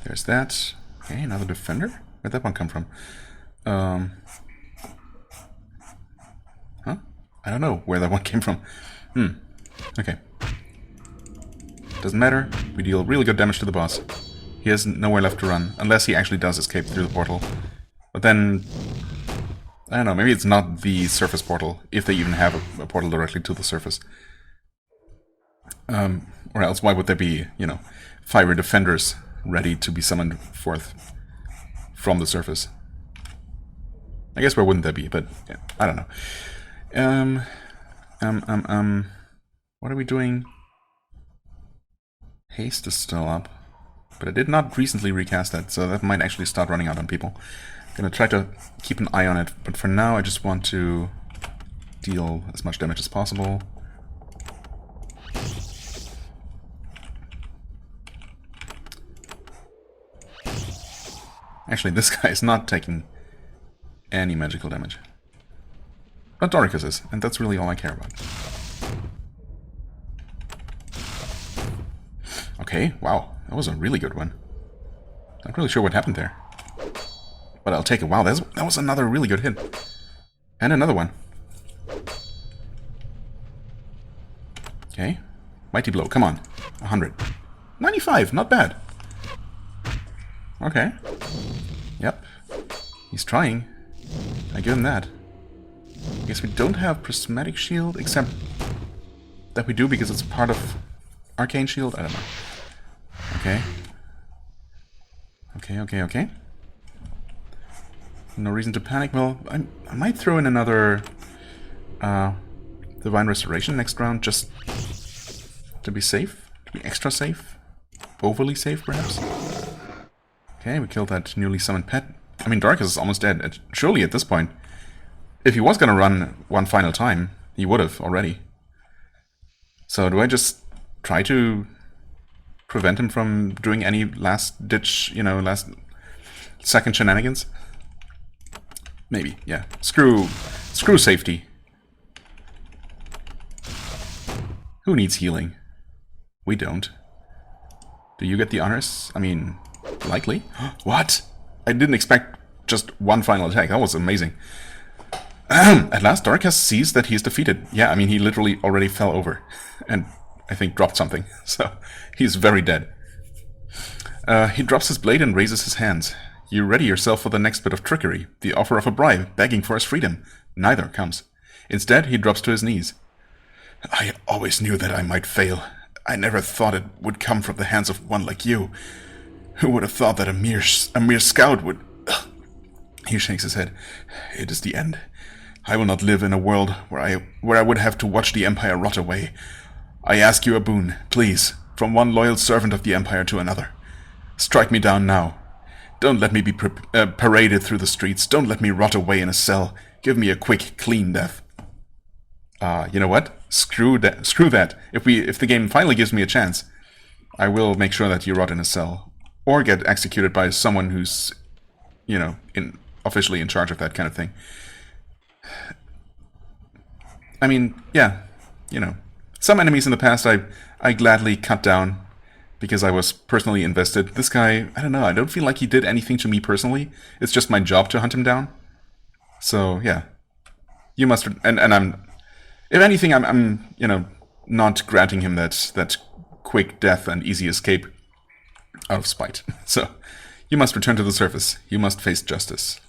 there's that. Okay, another defender? Where'd that one come from? Huh? I don't know where that one came from. Okay. Doesn't matter. We deal really good damage to the boss. He has nowhere left to run, unless he actually does escape through the portal. But then I don't know, maybe it's not the surface portal, if they even have a portal directly to the surface. Or else why would there be, you know, fiery defenders ready to be summoned forth from the surface? I guess where wouldn't there be, but yeah, I don't know. What are we doing? Haste is still up, but I did not recently recast that, so that might actually start running out on people. I'm gonna try to keep an eye on it, but for now I just want to deal as much damage as possible. Actually, this guy is not taking any magical damage. But Dorikas is, and that's really all I care about. Okay, wow, that was a really good one. Not really sure what happened there. But I'll take it. Wow, that was another really good hit. And another one. Okay. Mighty blow, come on. 100. 95, not bad. Okay. Yep. He's trying. I give him that. I guess we don't have prismatic shield, except that we do because it's part of arcane shield. I don't know. Okay. Okay. No reason to panic. Well, I might throw in another Divine Restoration next round, just to be safe. To be extra safe. Overly safe, perhaps. Okay, we killed that newly summoned pet. I mean, Dorikas is almost dead. Surely at this point, if he was going to run one final time, he would have already. So do I just try to prevent him from doing any last-ditch, you know, last-second shenanigans? Maybe, yeah. Screw safety. Who needs healing? We don't. Do you get the honors? I mean, likely. What? I didn't expect just one final attack. That was amazing. At last, Dorikas sees that he's defeated. Yeah, I mean, he literally already fell over. And I think dropped something. So, he's very dead. He drops his blade and raises his hands. You ready yourself for the next bit of trickery. The offer of a bribe, begging for his freedom. Neither comes. Instead, he drops to his knees. I always knew that I might fail. I never thought it would come from the hands of one like you. Who would have thought that a mere scout would... He shakes his head. It is the end. I will not live in a world where I would have to watch the Empire rot away. I ask you a boon, please, from one loyal servant of the Empire to another. Strike me down now. Don't let me be paraded through the streets. Don't let me rot away in a cell. Give me a quick, clean death. You know what? Screw that. If the game finally gives me a chance, I will make sure that you rot in a cell. Or get executed by someone who's, you know, officially in charge of that kind of thing. I mean, yeah, you know. Some enemies in the past I gladly cut down because I was personally invested. This guy, I don't know, I don't feel like he did anything to me personally. It's just my job to hunt him down. So, yeah. You must... And I'm... If anything, I'm you know, not granting him that quick death and easy escape out of spite. So, you must return to the surface. You must face justice.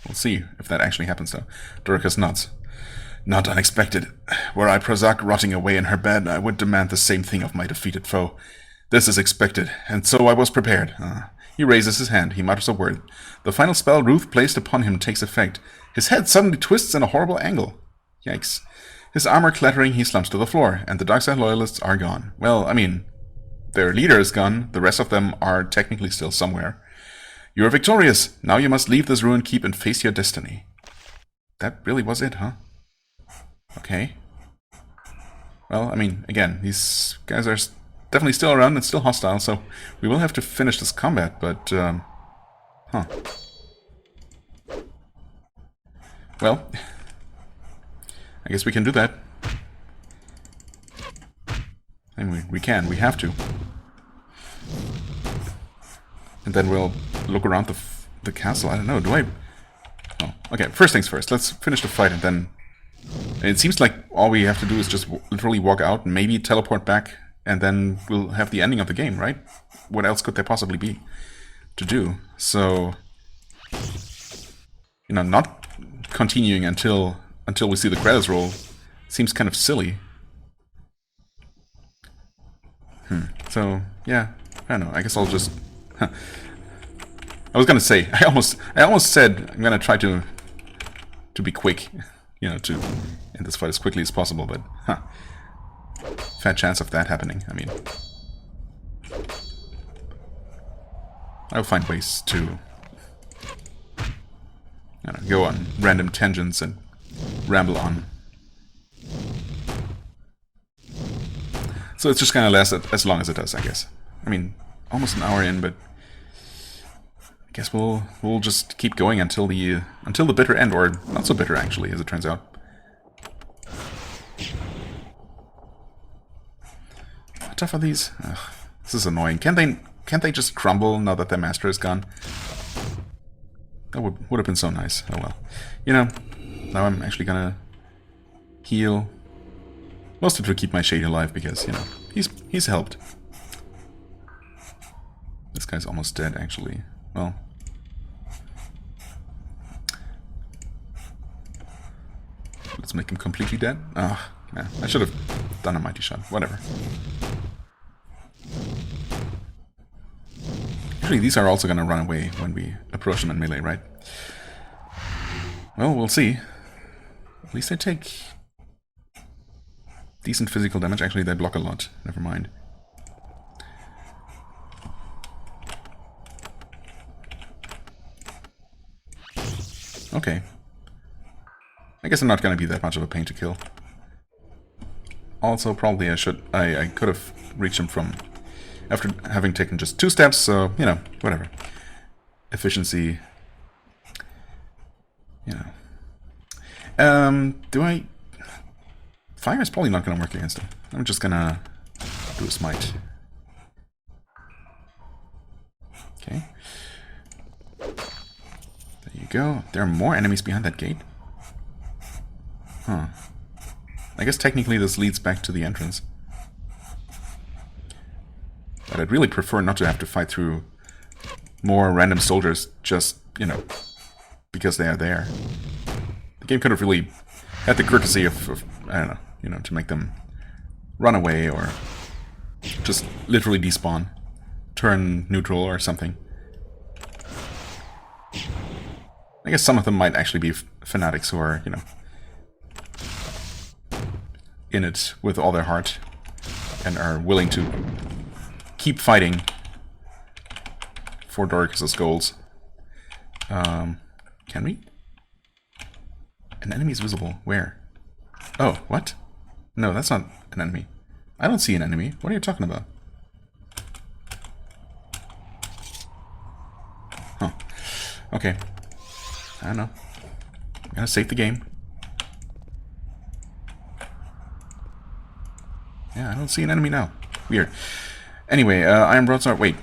We'll see if that actually happens, though. Dorikas nods. Not unexpected. Were I Prozac rotting away in her bed, I would demand the same thing of my defeated foe. This is expected, and so I was prepared. He raises his hand. He mutters a word. The final spell Ruth placed upon him takes effect. His head suddenly twists in a horrible angle. Yikes. His armor clattering, he slumps to the floor, and the Darkside loyalists are gone. Well, I mean, their leader is gone. The rest of them are technically still somewhere. You are victorious. Now you must leave this ruined keep and face your destiny. That really was it, huh? Okay. Well, I mean, again, these guys are definitely still around and still hostile, so we will have to finish this combat, but, huh. Well, I guess we can do that. I mean, we have to. And then we'll look around the castle. I don't know, do I... Oh, okay, first things first. Let's finish the fight and then... It seems like all we have to do is just literally walk out, maybe teleport back, and then we'll have the ending of the game, right? What else could there possibly be to do? So... You know, not continuing until we see the credits roll seems kind of silly. So yeah, I don't know. I guess I'll just. I was gonna say I almost said I'm gonna try to be quick, you know, to end this fight as quickly as possible, but fat chance of that happening. I mean, I'll find ways to go on random tangents and ramble on. So it's just gonna last as long as it does, I guess. I mean, almost an hour in, but I guess we'll just keep going until the bitter end, or not so bitter actually, as it turns out. How tough are these? Ugh, this is annoying. Can't they just crumble now that their master is gone? That would have been so nice. Oh well. You know, now I'm actually gonna heal. Mostly to keep my shade alive, because, you know, he's helped. This guy's almost dead, actually. Well, let's make him completely dead. Ah, yeah, I should have done a mighty shot. Whatever. Usually these are also gonna run away when we approach them in melee, right? Well, we'll see. At least they take decent physical damage. Actually, they block a lot. Never mind. Okay. I guess I'm not going to be that much of a pain to kill. Also, probably I could have reached him from after having taken just 2 steps, so, you know, whatever. Efficiency. You know. Do I... Fire is probably not going to work against him. I'm just going to do a smite. Okay. There you go. There are more enemies behind that gate. Huh. I guess technically this leads back to the entrance. But I'd really prefer not to have to fight through more random soldiers just, you know, because they are there. The game could have really had the courtesy of I don't know, you know, to make them run away or just literally despawn, turn neutral or something. I guess some of them might actually be fanatics who are, you know, in it with all their heart and are willing to keep fighting for Dorikas' goals. Can we? An enemy is visible. Where? Oh, what? No, that's not an enemy. I don't see an enemy. What are you talking about? Huh. Okay. I don't know. I'm gonna save the game. Yeah, I don't see an enemy now. Weird. Anyway, Iron Broadsword. Wait.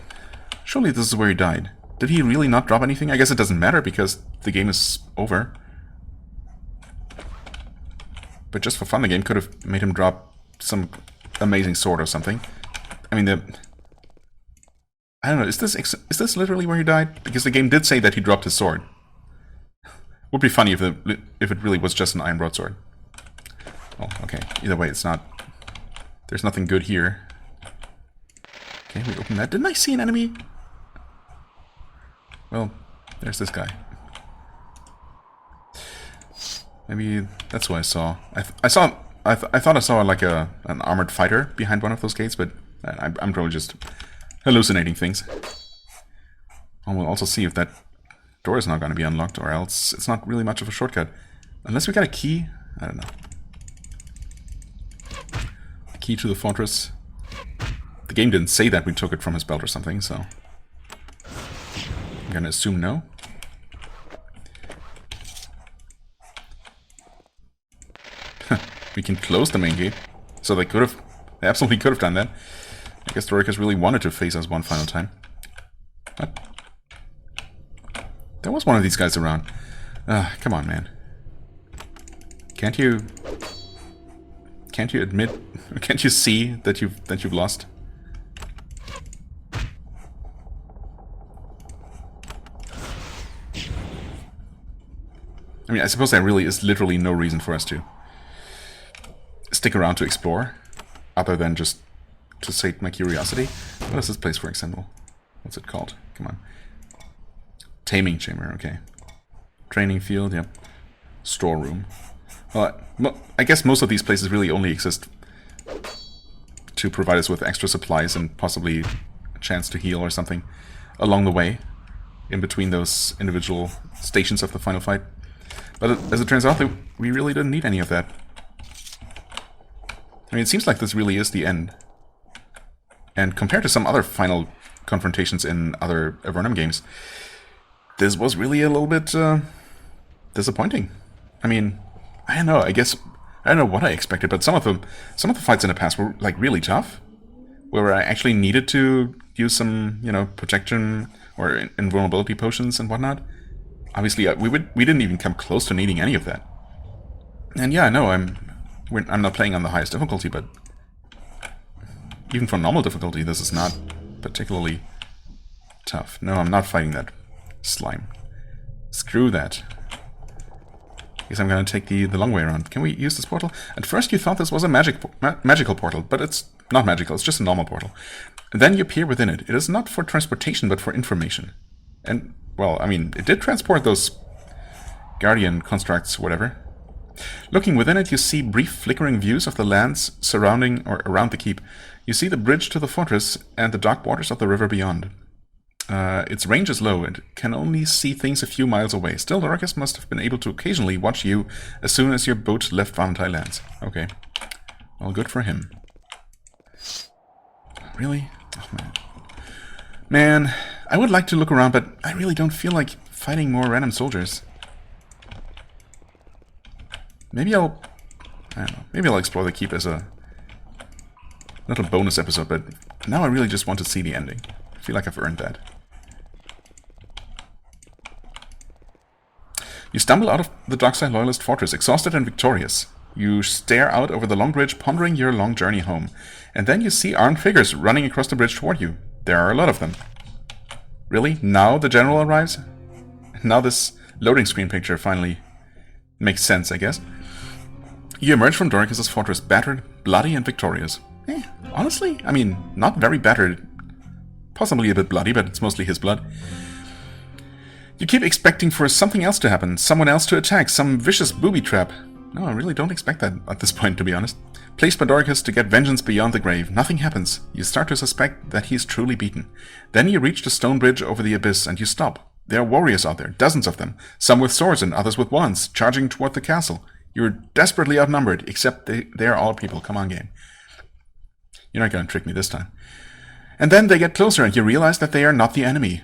Surely this is where he died. Did he really not drop anything? I guess it doesn't matter because the game is over. But just for fun, the game could have made him drop some amazing sword or something. I mean, I don't know. Is this literally where he died? Because the game did say that he dropped his sword. Would be funny if it really was just an Iron Broadsword. Oh, okay. Either way, it's not. There's nothing good here. Okay, we open that. Didn't I see an enemy? Well, there's this guy. Maybe that's what I saw. I thought I saw like an armored fighter behind one of those gates, but I'm probably just hallucinating things. And we'll also see if that door is not going to be unlocked, or else it's not really much of a shortcut. Unless we got a key? I don't know. The key to the fortress. The game didn't say that we took it from his belt or something, so I'm going to assume no. We can close the main gate. So they absolutely could have done that. I guess Dorikas really wanted to face us one final time. What? There was one of these guys around. Come on, man. Can't you admit? Can't you see that you've lost? I mean, I suppose there really is literally no reason for us to stick around to explore, other than just to sate my curiosity. What is this place, for example? What's it called? Come on. Taming chamber, okay. Training field, yep. Storeroom. Well, I guess most of these places really only exist to provide us with extra supplies and possibly a chance to heal or something along the way, in between those individual stations of the final fight. But as it turns out, we really didn't need any of that. I mean, it seems like this really is the end. And compared to some other final confrontations in other Avernum games, this was really a little bit disappointing. I mean, I don't know, I guess, I don't know what I expected, but some of the fights in the past were, like, really tough. Where I actually needed to use some, you know, protection or invulnerability potions and whatnot. Obviously, we didn't even come close to needing any of that. And yeah, I know, I'm not playing on the highest difficulty, but even for normal difficulty, this is not particularly tough. No, I'm not fighting that slime. Screw that. Guess I'm gonna take the long way around. Can we use this portal? At first you thought this was a magical portal, but it's not magical, it's just a normal portal. And then you appear within it. It is not for transportation, but for information. And, well, I mean, it did transport those guardian constructs, whatever. Looking within it, you see brief flickering views of the lands surrounding or around the keep. You see the bridge to the fortress and the dark waters of the river beyond. Its range is low and can only see things a few miles away. Still, Dorikas must have been able to occasionally watch you as soon as your boat left Valentine lands. Okay. Well, good for him. Really? Oh, man. Man, I would like to look around, but I really don't feel like fighting more random soldiers. Maybe I don't know. Maybe I'll explore the keep as a little bonus episode, but now I really just want to see the ending. I feel like I've earned that. You stumble out of the Dockside Loyalist Fortress, exhausted and victorious. You stare out over the long bridge, pondering your long journey home. And then you see armed figures running across the bridge toward you. There are a lot of them. Really? Now the general arrives? Now this loading screen picture finally makes sense, I guess. You emerge from Dorikas' fortress, battered, bloody, and victorious. Honestly, I mean, not very battered. Possibly a bit bloody, but it's mostly his blood. You keep expecting for something else to happen, someone else to attack, some vicious booby trap. No, I really don't expect that at this point, to be honest. Placed by Dorikas to get vengeance beyond the grave, nothing happens. You start to suspect that he is truly beaten. Then you reach the stone bridge over the abyss and you stop. There are warriors out there, dozens of them, some with swords and others with wands, charging toward the castle. You're desperately outnumbered, except they are all people. Come on, game. You're not going to trick me this time. And then they get closer and you realize that they are not the enemy.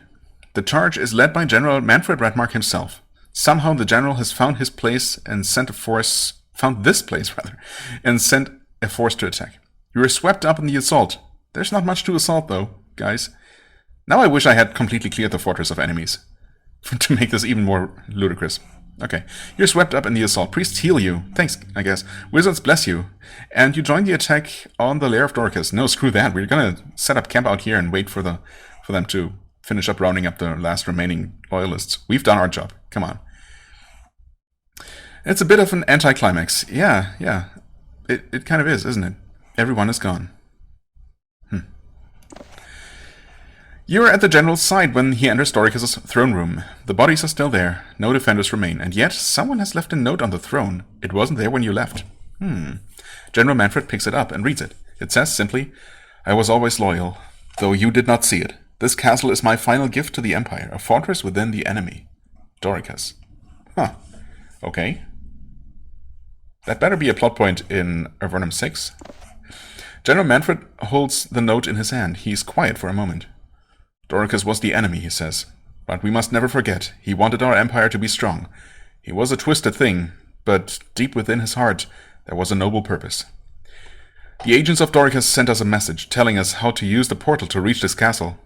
The charge is led by General Manfred Redmark himself. Somehow the general has found his place and sent a force... found this place, rather, and sent a force to attack. You are swept up in the assault. There's not much to assault, though, guys. Now I wish I had completely cleared the fortress of enemies. To make this even more ludicrous. Okay. You're swept up in the assault. Priests heal you. Thanks, I guess. Wizards bless you. And you join the attack on the lair of Dorikas. No, screw that. We're gonna set up camp out here and wait for them to finish up rounding up the last remaining loyalists. We've done our job. Come on. It's a bit of an anticlimax. Yeah. It kind of is, isn't it? Everyone is gone. You're at the general's side when he enters Dorikas' throne room. The bodies are still there. No defenders remain. And yet, someone has left a note on the throne. It wasn't there when you left. General Manfred picks it up and reads it. It says simply, I was always loyal, though you did not see it. This castle is my final gift to the Empire, a fortress within the enemy. Dorikas. Okay. That better be a plot point in Avernum 6. General Manfred holds the note in his hand. He's quiet for a moment. Dorikas was the enemy, he says. But we must never forget, he wanted our empire to be strong. He was a twisted thing, but deep within his heart, there was a noble purpose. The agents of Dorikas sent us a message, telling us how to use the portal to reach this castle.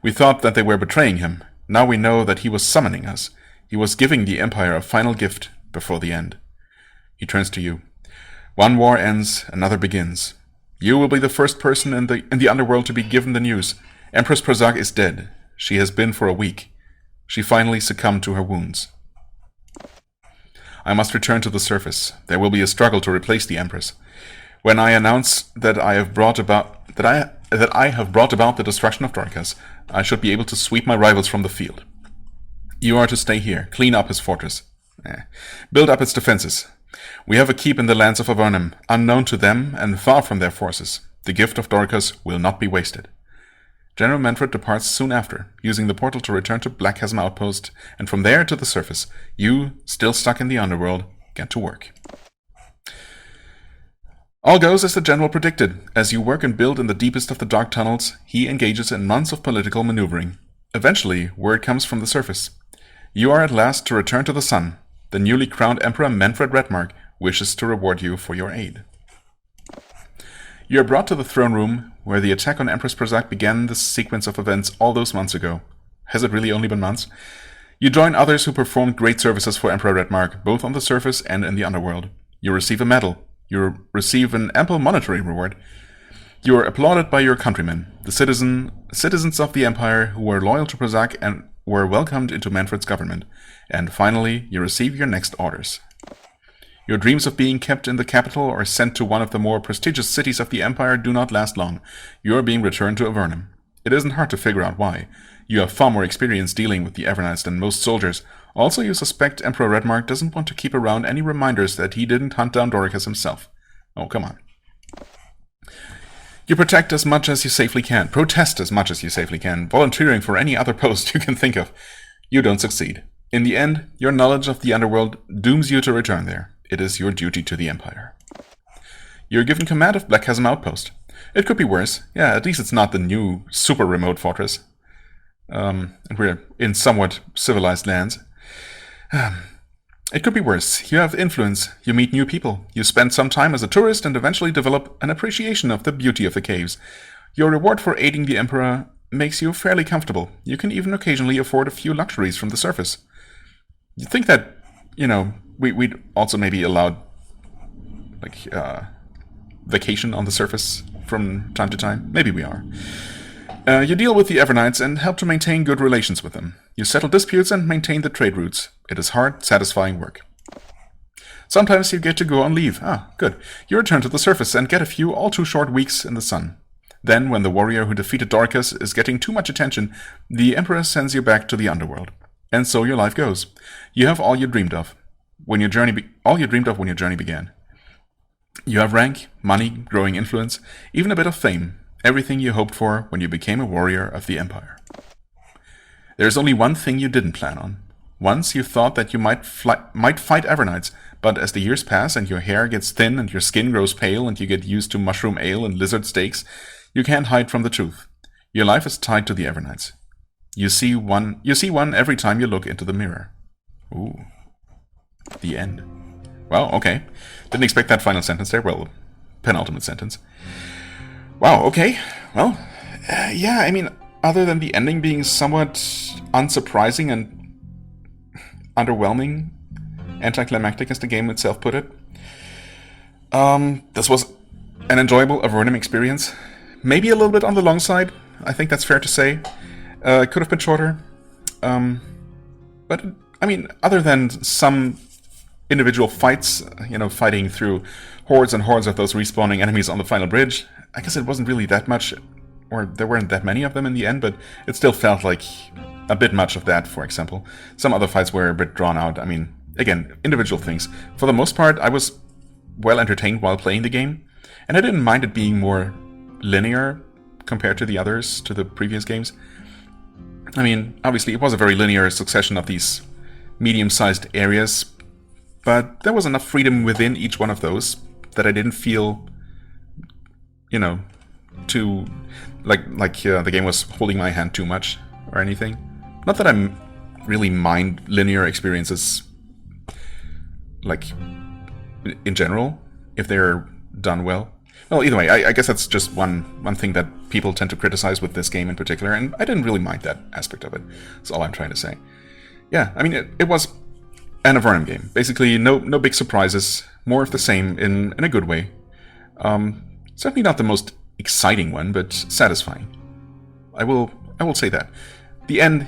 We thought that they were betraying him. Now we know that he was summoning us. He was giving the empire a final gift before the end. He turns to you. One war ends, another begins. You will be the first person in the underworld to be given the news. Empress Prozak is dead. She has been for a week. She finally succumbed to her wounds. I must return to the surface. There will be a struggle to replace the Empress. When I announce that I have brought about the destruction of Dorikas, I should be able to sweep my rivals from the field. You are to stay here, clean up his fortress, build up its defenses. We have a keep in the lands of Avernum, unknown to them and far from their forces. The gift of Dorikas will not be wasted. General Manfred departs soon after, using the portal to return to Black Chasm Outpost, and from there to the surface. You, still stuck in the underworld, get to work. All goes as the general predicted. As you work and build in the deepest of the dark tunnels, he engages in months of political maneuvering. Eventually, word comes from the surface. You are at last to return to the sun. The newly crowned Emperor Manfred Redmark wishes to reward you for your aid. You are brought to the throne room, where the attack on Empress Prozak began the sequence of events all those months ago. Has it really only been months? You join others who performed great services for Emperor Redmark, both on the surface and in the underworld. You receive a medal. You receive an ample monetary reward. You are applauded by your countrymen, the citizens of the Empire who were loyal to Prozak and were welcomed into Manfred's government. And finally, you receive your next orders. Your dreams of being kept in the capital or sent to one of the more prestigious cities of the Empire do not last long. You are being returned to Avernum. It isn't hard to figure out why. You have far more experience dealing with the Avernites than most soldiers. Also, you suspect Emperor Redmark doesn't want to keep around any reminders that he didn't hunt down Dorikas himself. Oh, come on. You protect as much as you safely can. Protest as much as you safely can, volunteering for any other post you can think of. You don't succeed. In the end, your knowledge of the underworld dooms you to return there. It is your duty to the Empire. You're given command of Black Chasm Outpost. It could be worse. Yeah, at least it's not the new super remote fortress. And we're in somewhat civilized lands. It could be worse. You have influence. You meet new people. You spend some time as a tourist and eventually develop an appreciation of the beauty of the caves. Your reward for aiding the Emperor makes you fairly comfortable. You can even occasionally afford a few luxuries from the surface. You think that, we'd also maybe allowed, vacation on the surface from time to time? Maybe we are. You deal with the Evernites and help to maintain good relations with them. You settle disputes and maintain the trade routes. It is hard, satisfying work. Sometimes you get to go on leave. Ah, good. You return to the surface and get a few all too short weeks in the sun. Then, when the warrior who defeated Dorikas is getting too much attention, the Empress sends you back to the underworld. And so your life goes. You have all you dreamed of when your journey began. You have rank, money, growing influence, even a bit of fame. Everything you hoped for when you became a warrior of the Empire. There is only one thing you didn't plan on. Once you thought that you might fight Avernites, but as the years pass and your hair gets thin and your skin grows pale and you get used to mushroom ale and lizard steaks, you can't hide from the truth. Your life is tied to the Avernites. You see one every time you look into the mirror. Ooh. The end. Well, okay. Didn't expect that final sentence there. Well, penultimate sentence. Wow, okay. Well, yeah, I mean, other than the ending being somewhat unsurprising and underwhelming, anticlimactic as the game itself put it, this was an enjoyable Avernum experience. Maybe a little bit on the long side. I think that's fair to say. It could have been shorter. But, I mean, other than some individual fights, fighting through hordes and hordes of those respawning enemies on the final bridge, I guess it wasn't really that much, or there weren't that many of them in the end, but it still felt like a bit much of that, for example. Some other fights were a bit drawn out. I mean, again, individual things. For the most part, I was well entertained while playing the game, and I didn't mind it being more linear compared to the previous games. I mean, obviously it was a very linear succession of these medium-sized areas, but there was enough freedom within each one of those that I didn't feel, too the game was holding my hand too much or anything. Not that I really mind linear experiences, in general, if they're done well. Well, either way, I guess that's just one thing that people tend to criticize with this game in particular, and I didn't really mind that aspect of it. That's all I'm trying to say. Yeah, I mean, it was an Avernum game. Basically, no big surprises, more of the same in a good way. Certainly not the most exciting one, but satisfying. I will say that. The end,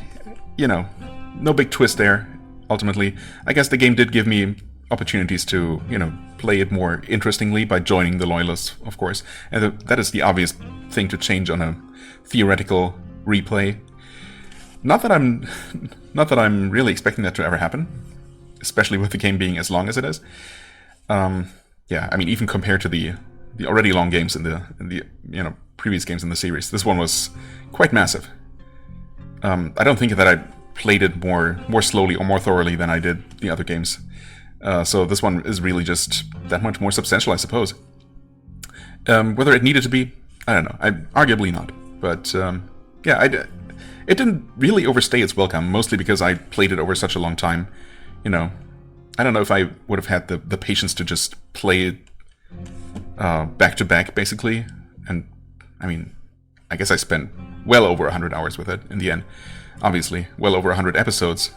no big twist there, ultimately. I guess the game did give me opportunities to, play it more interestingly by joining the Loyalists, of course. And that is the obvious thing to change on a theoretical replay. Not that I'm really expecting that to ever happen, especially with the game being as long as it is. Yeah, I mean, even compared to the already long games in the previous games in the series, this one was quite massive. I don't think that I played it more slowly or more thoroughly than I did the other games. So this one is really just that much more substantial, I suppose. Whether it needed to be, I don't know. Arguably not. But yeah, it didn't really overstay its welcome, mostly because I played it over such a long time. I don't know if I would have had the patience to just play it back to back, basically. And I mean, I guess I spent well over 100 hours with it in the end. Obviously, well over 100 episodes.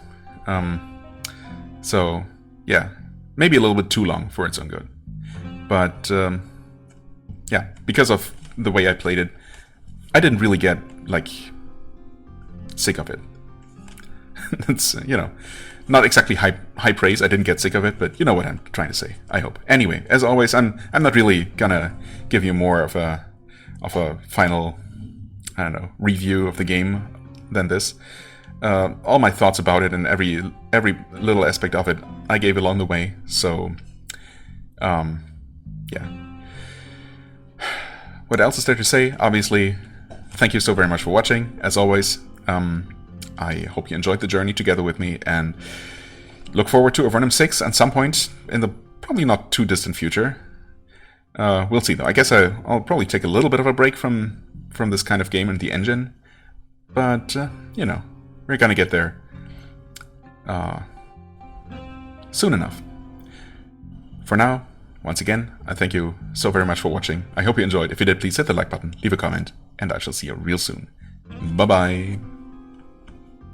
So, yeah, maybe a little bit too long for its own good. But, yeah, because of the way I played it, I didn't really get, sick of it. That's, not exactly high praise. I didn't get sick of it, but you know what I'm trying to say, I hope. Anyway, as always, I'm not really gonna give you more of a final, I don't know, review of the game than this. All my thoughts about it and every little aspect of it I gave along the way. So, yeah. What else is there to say? Obviously, thank you so very much for watching. As always, I hope you enjoyed the journey together with me, and look forward to Avernum 6 at some point in the probably not too distant future. We'll see, though. I guess I'll probably take a little bit of a break from this kind of game and the engine, but we're gonna get there soon enough. For now, once again, I thank you so very much for watching. I hope you enjoyed. If you did, please hit the like button, leave a comment, and I shall see you real soon. Bye-bye.